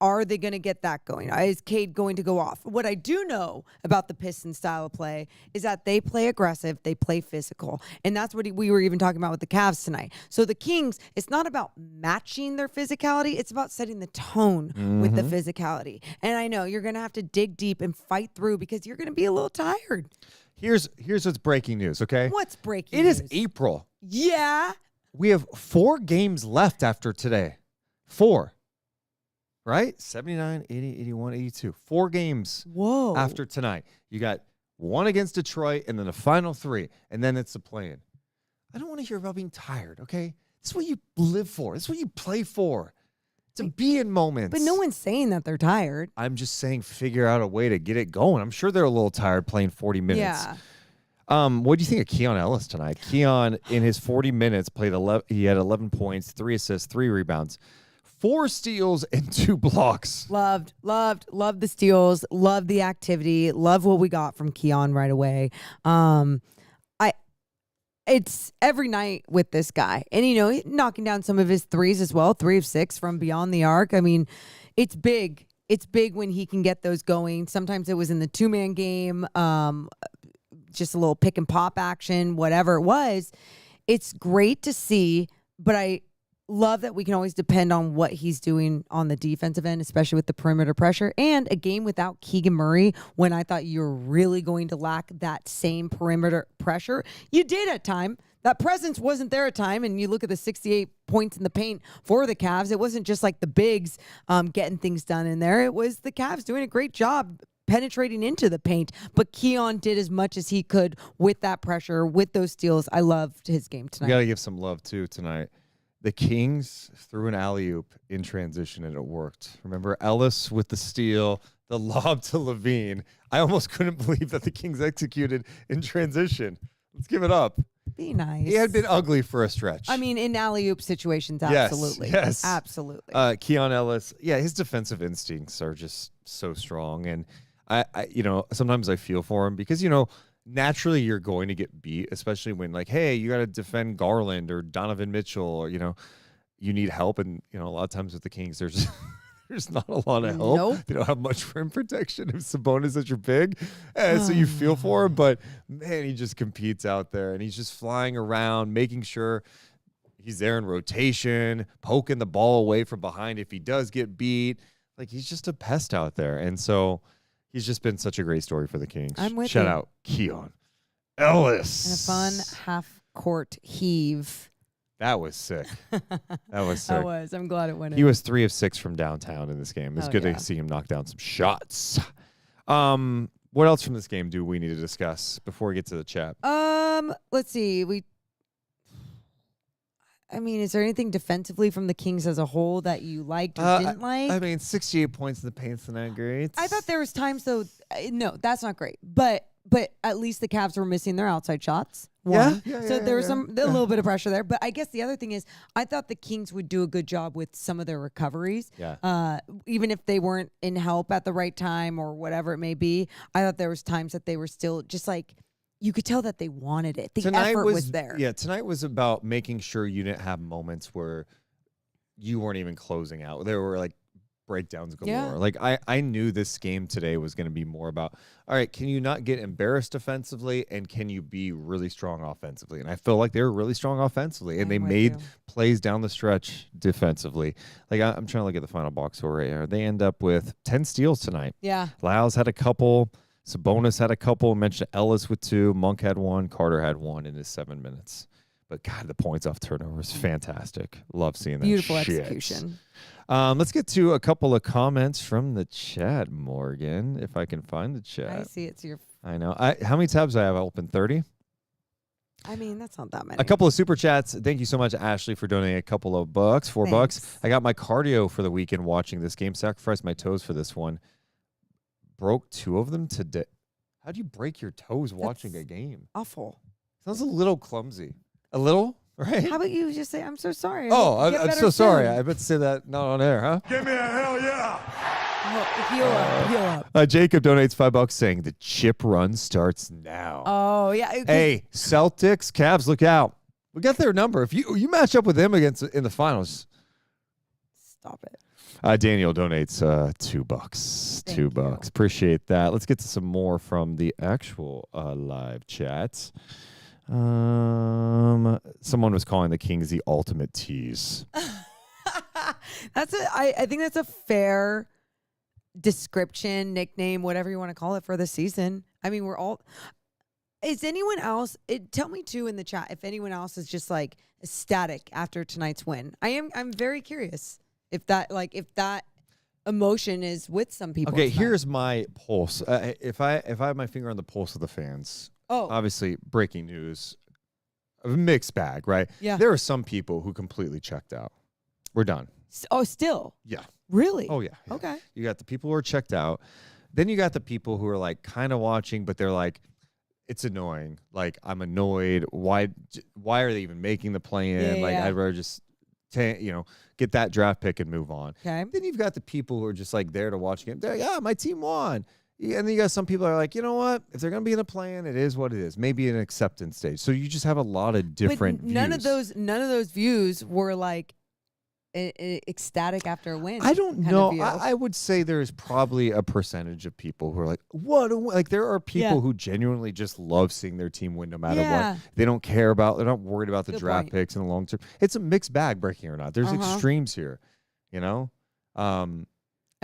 Are they going to get that going? Is Cade going to go off? What I do know about the Pistons style of play is that they play aggressive, they play physical. And that's what we were even talking about with the Cavs tonight. So the Kings, it's not about matching their physicality. It's about setting the tone with the physicality. And I know you're going to have to dig deep and fight through because you're going to be a little tired. Here's what's breaking news, okay? What's breaking news? It is April. Yeah. We have 4 games left after today. 4. Right? 79, 80, 81, 82. 4 games after tonight. You got 1 against Detroit and then the final 3. And then it's the play-in. I don't want to hear about being tired, okay? This is what you live for. This is what you play for. To be in moments. But no one's saying that they're tired. I'm just saying figure out a way to get it going. I'm sure they're a little tired playing 40 minutes. Yeah. What do you think of Keon Ellis tonight? Keon, in his 40 minutes, played 11. He had 11 points, 3 assists, 3 rebounds. 4 steals and 2 blocks. Loved the steals. Loved the activity. Love what we got from Keon right away. It's every night with this guy. And, you know, knocking down some of his threes as well. 3 of 6 from beyond the arc. I mean, it's big. It's big when he can get those going. Sometimes it was in the 2-man game, just a little pick and pop action, whatever it was. It's great to see, but I love that we can always depend on what he's doing on the defensive end, especially with the perimeter pressure. And a game without Keegan Murray, when I thought you were really going to lack that same perimeter pressure, you did at time. That presence wasn't there at time. And you look at the 68 points in the paint for the Cavs. It wasn't just like the bigs getting things done in there. It was the Cavs doing a great job penetrating into the paint. But Keon did as much as he could with that pressure, with those steals. I loved his game tonight. We got to give some love, too, tonight. The Kings threw an alley-oop in transition, and it worked. Remember, Ellis with the steal, the lob to LaVine. I almost couldn't believe that the Kings executed in transition. Let's give it up. Be nice. He had been ugly for a stretch. I mean, in alley-oop situations, absolutely. Yes. Absolutely. Keon Ellis, his defensive instincts are just so strong. And, I sometimes I feel for him because, naturally you're going to get beat, especially when hey, you got to defend Garland or Donovan Mitchell, or, you need help. And, a lot of times with the Kings, there's not a lot of help. Nope. They don't have much rim protection if Sabonis is your big. So you feel for him, but man, he just competes out there and he's just flying around, making sure he's there in rotation, poking the ball away from behind if he does get beat. He's just a pest out there. And so he's just been such a great story for the Kings. I'm with Shout you. out Keon Ellis. And a fun half-court heave. That was sick. That was sick. That was. I'm glad it went in. He was 3 of 6 from downtown in this game. It's good to see him knock down some shots. What else from this game do we need to discuss before we get to the chat? Let's see. Is there anything defensively from the Kings as a whole that you liked or didn't like? 68 points in the paint's not great. I thought there was times though. No, that's not great. But at least the Cavs were missing their outside shots. So there was a little bit of pressure there. But I guess the other thing is, I thought the Kings would do a good job with some of their recoveries. Yeah. Even if they weren't in help at the right time or whatever it may be, I thought there was times that they were still just you could tell that they wanted it. The effort was there. Yeah, tonight was about making sure you didn't have moments where you weren't even closing out. There were breakdowns galore. Yeah. I knew this game today was going to be more about, all right, can you not get embarrassed defensively and can you be really strong offensively? And I feel like they were really strong offensively and they made plays down the stretch defensively. I'm trying to look at the final box score right here. They end up with 10 steals tonight. Yeah. Lyles had a couple. Sabonis had a couple. I mentioned Ellis with 2. Monk had 1. Carter had 1 in his 7 minutes. But God, the points off turnovers, fantastic. Love seeing that. Beautiful shit. execution. Let's get to a couple of comments from the chat, Morgan, if I can find the chat. I see it's your. I know. How many tabs do I have open? 30? I mean, that's not that many. A couple of super chats. Thank you so much, Ashley, for donating a couple of bucks, $4. I got my cardio for the weekend watching this game. Sacrificed my toes for this one. Broke 2 of them today. How do you break your toes watching a game? Awful. Sounds a little clumsy. A little, right? How about you just say, I'm so sorry. Oh, I'm so sorry. I meant to say that not on air, huh? Give me a hell yeah. Heal up. Jacob donates $5 saying the chip run starts now. Oh, yeah. Hey, Celtics, Cavs, look out. We got their number. If you match up with them in the finals. Stop it. Daniel donates $2. $2. Appreciate that. Let's get to some more from the actual live chat. Someone was calling the Kings the ultimate tease. I think that's a fair description, nickname, whatever you want to call it for the season. I mean, we're all. Is anyone else? Tell me too in the chat if anyone else is just like ecstatic after tonight's win. I'm very curious if that emotion is with some people. Okay, tonight. here's my pulse. If I have my finger on the pulse of the fans. Oh, obviously, breaking news, a mixed bag, right? Yeah. There are some people who completely checked out. We're done. Oh, still? Yeah. Really? Oh, yeah. Okay. You got the people who are checked out. Then you got the people who are like kind of watching, but they're like, it's annoying. Like, I'm annoyed. Why are they even making the play-in? Yeah, like, yeah. I'd rather just, get that draft pick and move on. Okay. Then you've got the people who are just like there to watch it. They're like, yeah, my team won. Yeah, and then you got some people that are like, you know what? If they're going to be in the play-in, it is what it is. Maybe an acceptance stage. So you just have a lot of different views. None of those views were like ecstatic after a win. I don't know. I would say there's probably a percentage of people who are like, what? Like there are people who genuinely just love seeing their team win no matter what. They don't care about, they're not worried about the draft picks in the long term. It's a mixed bag, breaking or not. There's extremes here,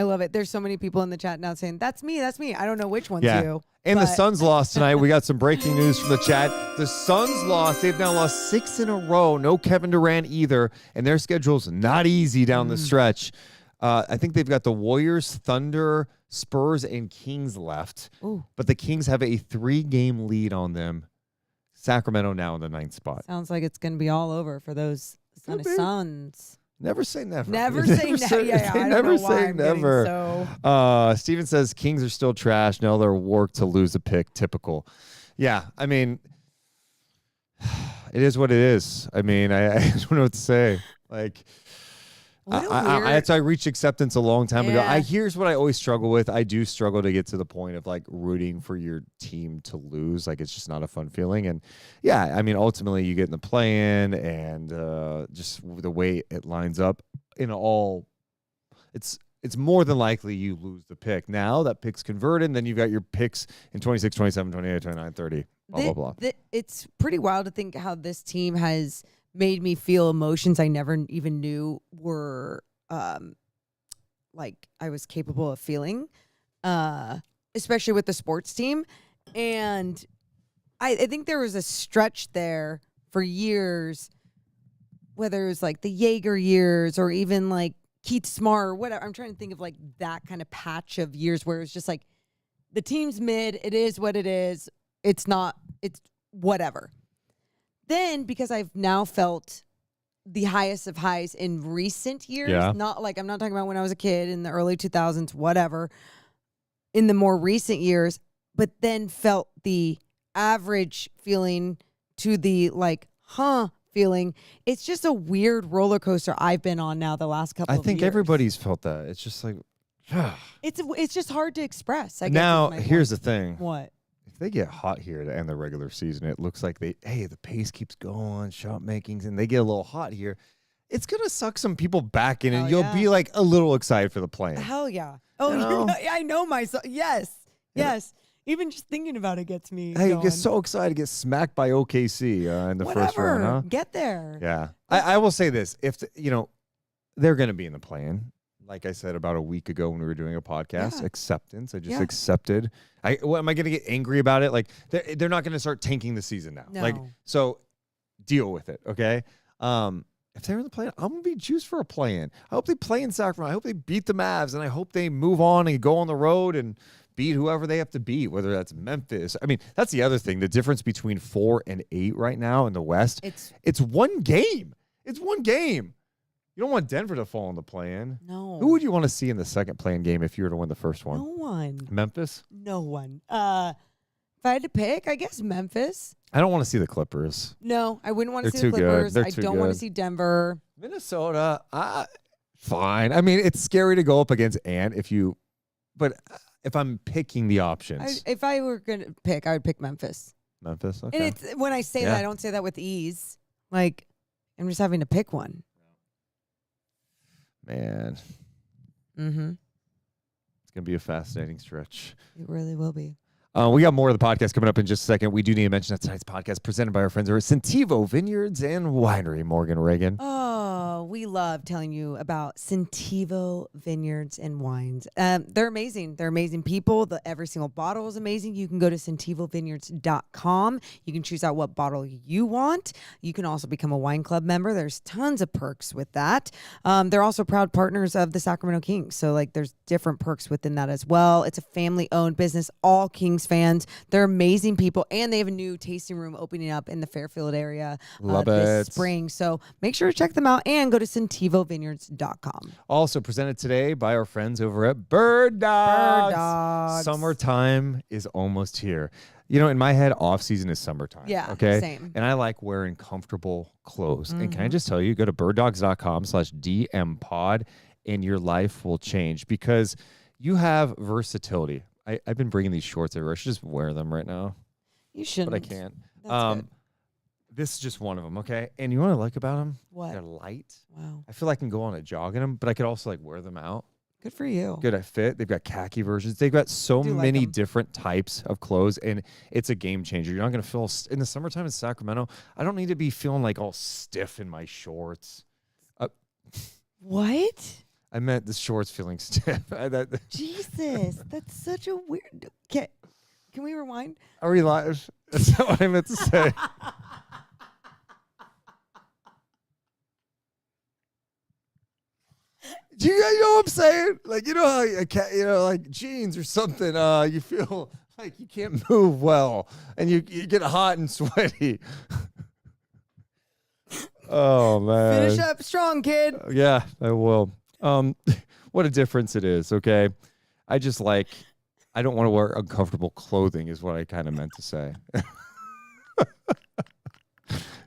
I love it. There's so many people in the chat now saying, that's me. I don't know which one's you. And the Suns lost tonight. We got some breaking news from the chat. The Suns lost. They've now lost 6 in a row. No Kevin Durant either. And their schedule's not easy down the stretch. I think they've got the Warriors, Thunder, Spurs, and Kings left. Ooh. But the Kings have a 3-game lead on them. Sacramento now in the 9th spot. Sounds like it's going to be all over for those Suns. Never say never. Never say never. Yeah, I don't know why I'm never. So. Steven says Kings are still trash. Now they're work to lose a pick. Typical. Yeah, I mean, it is what it is. I mean, I don't know what to say. Like, I reached acceptance a long time ago. Here's what I always struggle with. I do struggle to get to the point of like rooting for your team to lose. Like it's just not a fun feeling. And yeah, I mean, ultimately you get in the play-in and just the way it lines up in all, it's more than likely you lose the pick. Now that pick's converted, and then you've got your picks in 26, 27, 28, 29, 30, blah, blah, blah. It's pretty wild to think how this team has made me feel emotions I never even knew were like I was capable of feeling, especially with the sports team. And I think there was a stretch there for years, whether it was like the Jaeger years or even like Keith Smart or whatever. I'm trying to think of like that kind of patch of years where it was just like the team's mid, it is what it is. It's whatever. Then, because I've now felt the highest of highs in recent years, not like I'm not talking about when I was a kid in the early 2000s, whatever, in the more recent years, but then felt the average feeling to the like, feeling. It's just a weird roller coaster I've been on now the last couple of years. I think everybody's felt that. It's just like, it's just hard to express. I guess now, here's the thing. What? If they get hot here to end the regular season, it looks like the pace keeps going, shot makings, and they get a little hot here. It's going to suck some people back in, and you'll be like a little excited for the play. Hell yeah. Oh, I know myself. Yes. Yes. Even just thinking about it gets me Hey, going. you get so excited to get smacked by OKC in the first round, huh? Get there. Yeah. I will say this. If, they're going to be in the play-in. like I said about a week ago when we were doing a podcast, Yeah. acceptance. I just Yeah. accepted. What am I going to get angry about it? Like they're not going to start tanking the season now. No. Like so, deal with it. Okay. If they're in the play-in, I'm gonna be juiced for a play-in. I hope they play in Sacramento. I hope they beat the Mavs, and I hope they move on and go on the road and beat whoever they have to beat, whether that's Memphis. I mean, that's the other thing. The difference between 4 and 8 right now in the West, it's one game. It's one game. You don't want Denver to fall in the play-in. No. Who would you want to see in the second play-in game if you were to win the first one? No one. Memphis? No one. If I had to pick, I guess Memphis. I don't want to see the Clippers. No, I wouldn't want to They're see the too good. Clippers. They're I too don't want to good. see Denver. Minnesota, fine. I mean, it's scary to go up against Ant but if I'm picking the options. If I were going to pick, I would pick Memphis. Memphis, okay. And it's when I say that, I don't say that with ease. Like, I'm just having to pick one. Man. Mm-hmm. It's going to be a fascinating stretch. It really will be. We got more of the podcast coming up in just a second. We do need to mention that tonight's podcast presented by our friends over at Centivo Vineyards and Winery, Morgan Reagan. Oh, we love telling you about Centivo Vineyards and Wines. They're amazing. They're amazing people. Every single bottle is amazing. You can go to CentivoVineyards.com. You can choose out what bottle you want. You can also become a wine club member. There's tons of perks with that. They're also proud partners of the Sacramento Kings. So, there's different perks within that as well. It's a family-owned business. All Kings fans. They're amazing people, and they have a new tasting room opening up in the Fairfield area this spring. So make sure to check them out and go to CentivoVineyards.com. Also presented today by our friends over at Bird Dogs. Bird Dogs. Summertime is almost here. You know, in my head, off season is summertime. Yeah, okay. same. And I like wearing comfortable clothes. And can I just tell you, go to birddogs.com/DMpod and your life will change because you have versatility. I've been bringing these shorts everywhere. I should just wear them right now. You shouldn't. But I can't. That's good. This is just one of them, okay? And you know what I like about them? What? They're light. Wow. I feel like I can go on a jog in them, but I could also wear them out. Good for you. Good at fit. They've got khaki versions. They've got so Do like many 'em. different types of clothes, and it's a game changer. You're not going to feel in the summertime in Sacramento. I don't need to be feeling all stiff in my shorts. What? I meant the shorts feeling stiff. Jesus, that's such a weird. Can we rewind? Are we live? That's not what I meant to say. Do you guys know what I'm saying? You know how jeans or something, you feel like you can't move well and you get hot and sweaty. Oh, man. Finish up strong, kid. Yeah, I will. What a difference it is, okay? I don't want to wear uncomfortable clothing is what I kind of meant to say.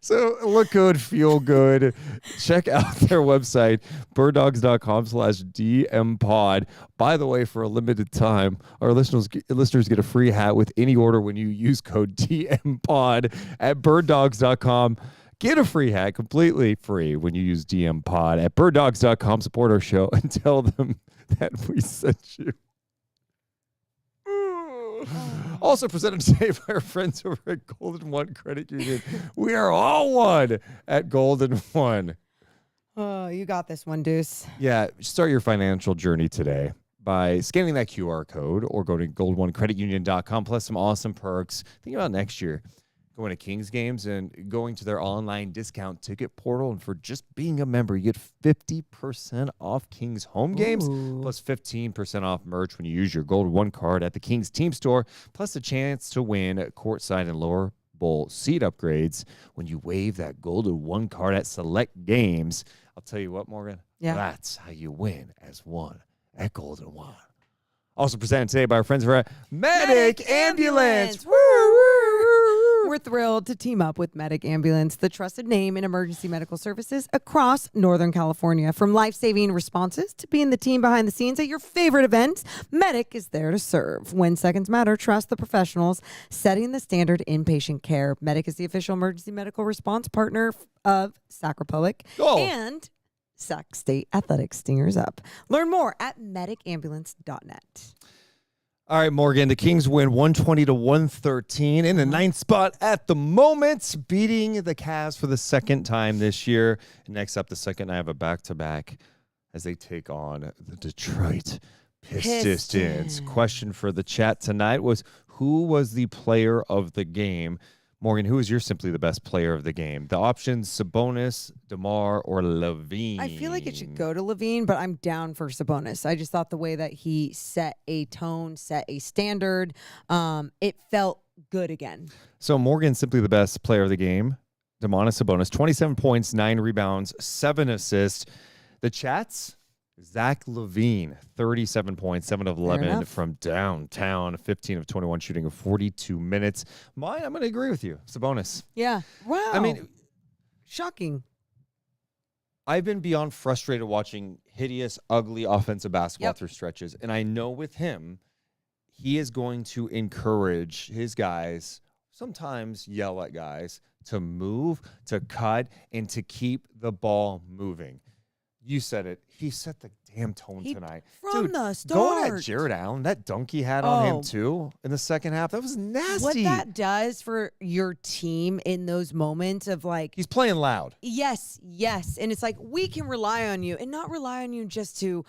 So look good, feel good. Check out their website, birddogs.com/DMpod. By the way, for a limited time, our listeners get a free hat with any order when you use code DMpod at birddogs.com. Get a free hat completely free when you use DMpod at birddogs.com. Support our show and tell them that we sent you. Also presented today by our friends over at Golden One Credit Union. We are all one at Golden One. Oh, you got this one, Deuce. Yeah, start your financial journey today by scanning that QR code or go to goldenonecreditunion.com, plus some awesome perks. Think about next year. Going to Kings games and going to their online discount ticket portal. And for just being a member, you get 50% off Kings home games, plus 15% off merch when you use your Golden One card at the Kings team store, plus a chance to win courtside and lower bowl seat upgrades when you wave that Golden One card at select games. I'll tell you what, Morgan, that's how you win as one at Golden One. Also presented today by our friends over at Medic Ambulance. Woo! We're thrilled to team up with Medic Ambulance, the trusted name in emergency medical services across Northern California. From life-saving responses to being the team behind the scenes at your favorite events, Medic is there to serve. When seconds matter, trust the professionals setting the standard in patient care. Medic is the official emergency medical response partner of Sac Republic and Sac State Athletics. Stingers up. Learn more at medicambulance.net. All right, Morgan, the Kings win 120-113 in the ninth spot at the moment, beating the Cavs for the second time this year. And next up, the second night of a back-to-back as they take on the Detroit Pistons. Question for the chat tonight was, who was the player of the game? Morgan, who is your simply the best player of the game? The options: Sabonis, DeMar, or LaVine. I feel like it should go to LaVine, but I'm down for Sabonis. I just thought the way that he set a tone, set a standard, it felt good again. So Morgan, simply the best player of the game. Domantas Sabonis, 27 points, 9 rebounds, 7 assists. The chats: Zach LaVine, 37 points, 7 of 11 from downtown, 15 of 21 shooting of 42 minutes. Mine, I'm going to agree with you. Sabonis. Yeah. Wow. I mean, shocking. I've been beyond frustrated watching hideous, ugly offensive basketball through stretches. And I know with him, he is going to encourage his guys, sometimes yell at guys, to move, to cut, and to keep the ball moving. You said it. He set the damn tone tonight. From the start. Going at Jared Allen, that dunk he had on him too in the second half, that was nasty. What that does for your team in those moments of like... He's playing loud. Yes. And it's like, we can rely on you and not rely on you just to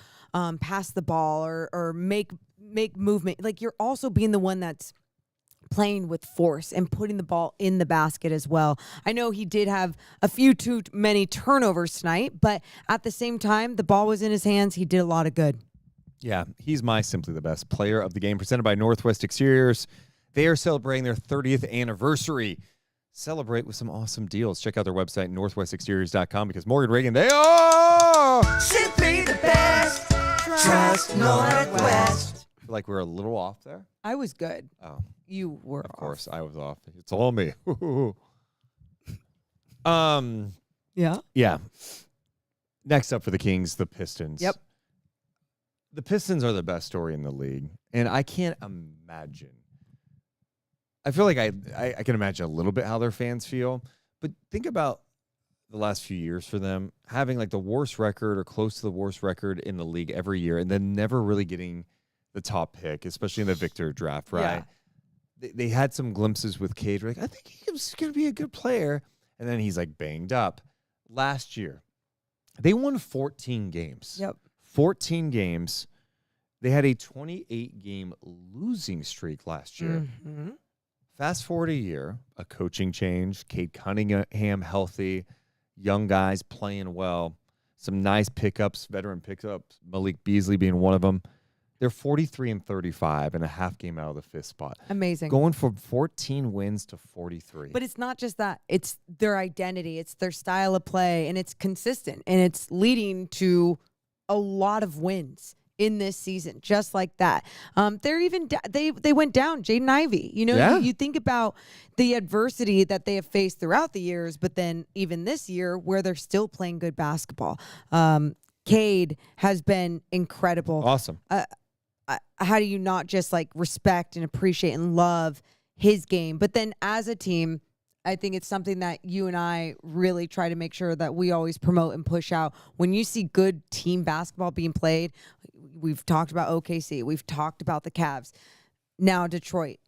pass the ball or make movement. Like, you're also being the one that's playing with force and putting the ball in the basket as well. I know he did have a few too many turnovers tonight, but at the same time, the ball was in his hands. He did a lot of good. Yeah, he's my simply the best player of the game, presented by Northwest Exteriors. They are celebrating their 30th anniversary. Celebrate with some awesome deals. Check out their website, northwestexteriors.com, because Morgan Reagan, they are simply the best. Trust Northwest. I feel like we're a little off there. I was good. Oh. You were Of course, I was off. It's all me. Yeah. Next up for the Kings, the Pistons. Yep. The Pistons are the best story in the league, and I can't imagine. I feel like I can imagine a little bit how their fans feel, but think about the last few years for them, having like the worst record or close to the worst record in the league every year, and then never really getting the top pick, especially in the Victor draft, right? Yeah. They had some glimpses with Cade. Like, I think he's going to be a good player. And then he's like banged up. Last year, they won 14 games. Yep. 14 games. They had a 28-game losing streak last year. Mm-hmm. Fast forward a year, a coaching change, Cade Cunningham healthy, young guys playing well, some nice pickups, veteran pickups, Malik Beasley being one of them. They're 43-35 and a half game out of the fifth spot. Amazing. Going from 14 wins to 43. But it's not just that. It's their identity. It's their style of play, and it's consistent, and it's leading to a lot of wins in this season, just like that. They're even they went down Jaden Ivey. You know, you think about the adversity that they have faced throughout the years, but then even this year where they're still playing good basketball. Cade has been incredible. Awesome. How do you not just like respect and appreciate and love his game? But then as a team, I think it's something that you and I really try to make sure that we always promote and push out. When you see good team basketball being played, we've talked about OKC, we've talked about the Cavs, now Detroit.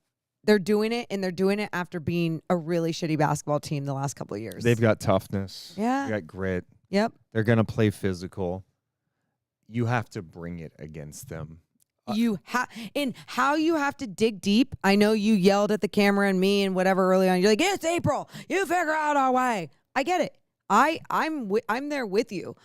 They're doing it, and they're doing it after being a really shitty basketball team the last couple of years. They've got toughness. Yeah. They got grit. Yep. They're going to play physical. You have to bring it against them. And how you have to dig deep. I know you yelled at the camera and me and whatever early on. You're like, it's April. You figure out our way. I get it. I'm there with you.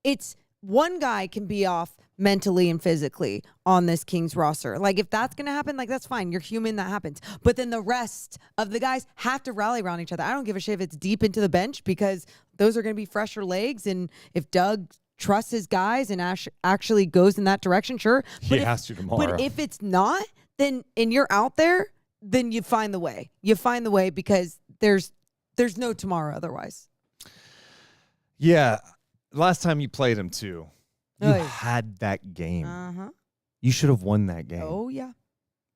It's one guy can be off mentally and physically on this Kings roster. Like, if that's going to happen, like, that's fine. You're human. That happens. But then the rest of the guys have to rally around each other. I don't give a shit if it's deep into the bench, because those are going to be fresher legs. And if Doug trusts his guys and actually goes in that direction, sure. But He has to tomorrow. But if it's not, then and you're out there, then you find the way. You find the way, because there's no tomorrow otherwise. Yeah. Last time you played him too, you had that game. Uh-huh. You should have won that game. Oh, yeah.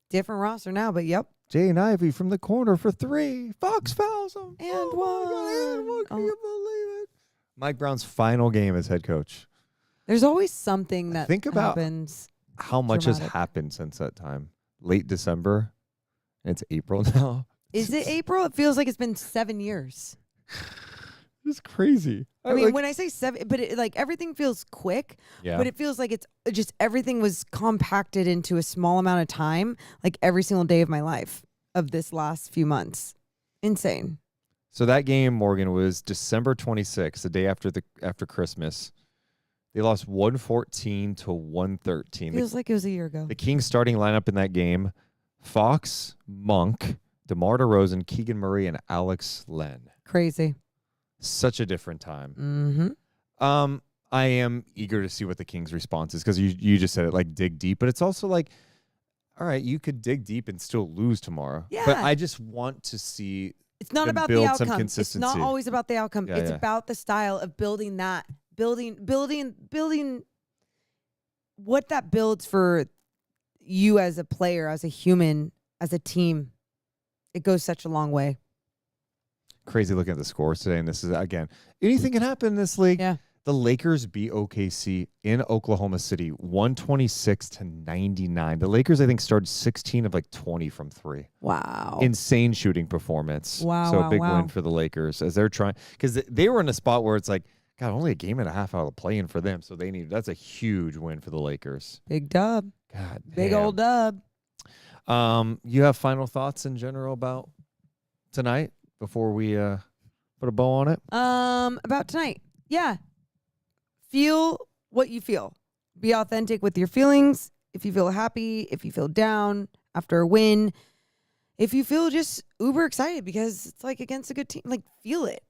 Different roster now, but yep. Jaden Ivey from the corner for 3. Fox fouls him. And one. Can you believe it? Mike Brown's final game as head coach. There's always something that Think about happens. how much has dramatic. happened since that time. Late December, and it's April now. Is it April? It feels like it's been 7 years. It's crazy. I mean, when I say 7, but everything feels quick, but it feels like it's just everything was compacted into a small amount of time, like every single day of my life of this last few months. Insane. So that game, Morgan, was December 26th, the day after Christmas. They lost 114 to 113. Feels like it was a year ago. The Kings starting lineup in that game, Fox, Monk, DeMar DeRozan, Keegan Murray, and Alex Len. Crazy. Such a different time. Mm-hmm. I am eager to see what the Kings' response is because you just said it, like dig deep, but it's also like, all right, you could dig deep and still lose tomorrow. Yeah. But I just want to see it's not about the outcome. It's not always about the outcome. It's about the style of building that, building what that builds for you as a player, as a human, as a team. It goes such a long way. Crazy looking at the scores today, and this is, again, anything can happen in this league. Yeah. The Lakers beat OKC in Oklahoma City 126 to 99. The Lakers, I think, started 16 of 20 from 3. Wow. Insane shooting performance. Wow. So a big win for the Lakers as they're trying, because they were in a spot where it's like, God, only a game and a half out of play-in for them. So that's a huge win for the Lakers. Big dub. God, big old dub. You have final thoughts in general about tonight before we put a bow on it? About tonight. Yeah. Feel what you feel. Be authentic with your feelings. If you feel happy, if you feel down after a win, if you feel just uber excited because it's against a good team, feel it.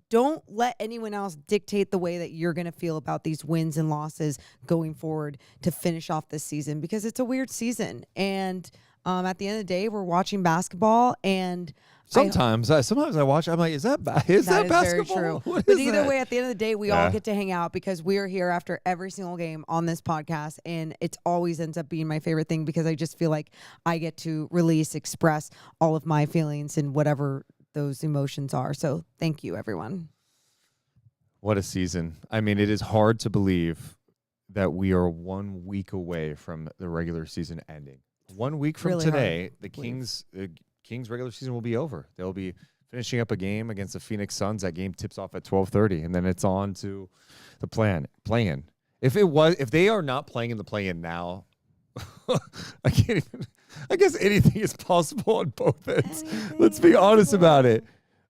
Don't let anyone else dictate the way that you're going to feel about these wins and losses going forward to finish off this season, because it's a weird season. And at the end of the day, we're watching basketball, and sometimes I watch. I'm like, is that basketball? Very true. But either way, at the end of the day, we all get to hang out because we are here after every single game on this podcast, and it always ends up being my favorite thing because I just feel like I get to express all of my feelings and whatever those emotions are. So thank you, everyone. What a season. I mean, it is hard to believe that we are 1 week away from the regular season ending. 1 week from today, the Kings regular season will be over. They'll be finishing up a game against the Phoenix Suns. That game tips off at 12:30, and then it's on to the play-in. If they are not playing in the play-in now, I can't even. I guess anything is possible on both ends. Let's be honest about it.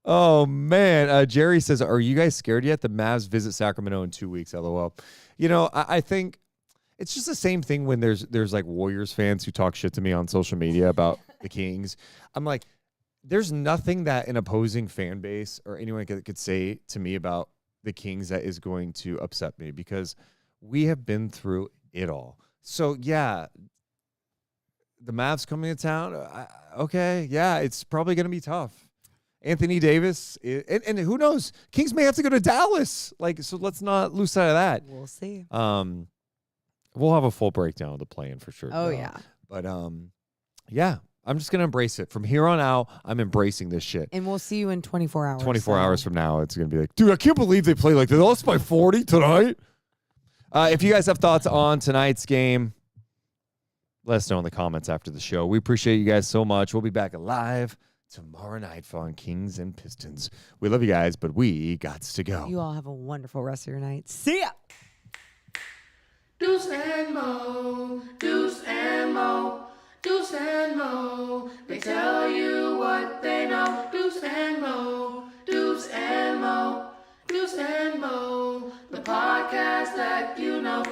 Oh man, Jerry says, "Are you guys scared yet? The Mavs visit Sacramento in 2 weeks." LOL. I think it's just the same thing when there's Warriors fans who talk shit to me on social media about the Kings. I'm like, there's nothing that an opposing fan base or anyone could say to me about the Kings that is going to upset me, because we have been through it all. So yeah, the Mavs coming to town. Okay, yeah, it's probably going to be tough. Anthony Davis, and who knows? Kings may have to go to Dallas. So let's not lose sight of that. We'll see. We'll have a full breakdown of the play-in for sure. Oh yeah. But yeah, I'm just gonna embrace it from here on out. I'm embracing this shit. And we'll see you in 24 hours. 24 hours from now, it's gonna be like, dude, I can't believe they played like they lost by 40 tonight. If you guys have thoughts on tonight's game, let us know in the comments after the show. We appreciate you guys so much. We'll be back live tomorrow night for Kings and Pistons. We love you guys, but we gots to go. You all have a wonderful rest of your night. See ya. Deuce and Mo, Deuce and Mo, Deuce and Mo. They tell you what they know. Deuce and Mo, Deuce and Mo, Deuce and Mo. The podcast that you know.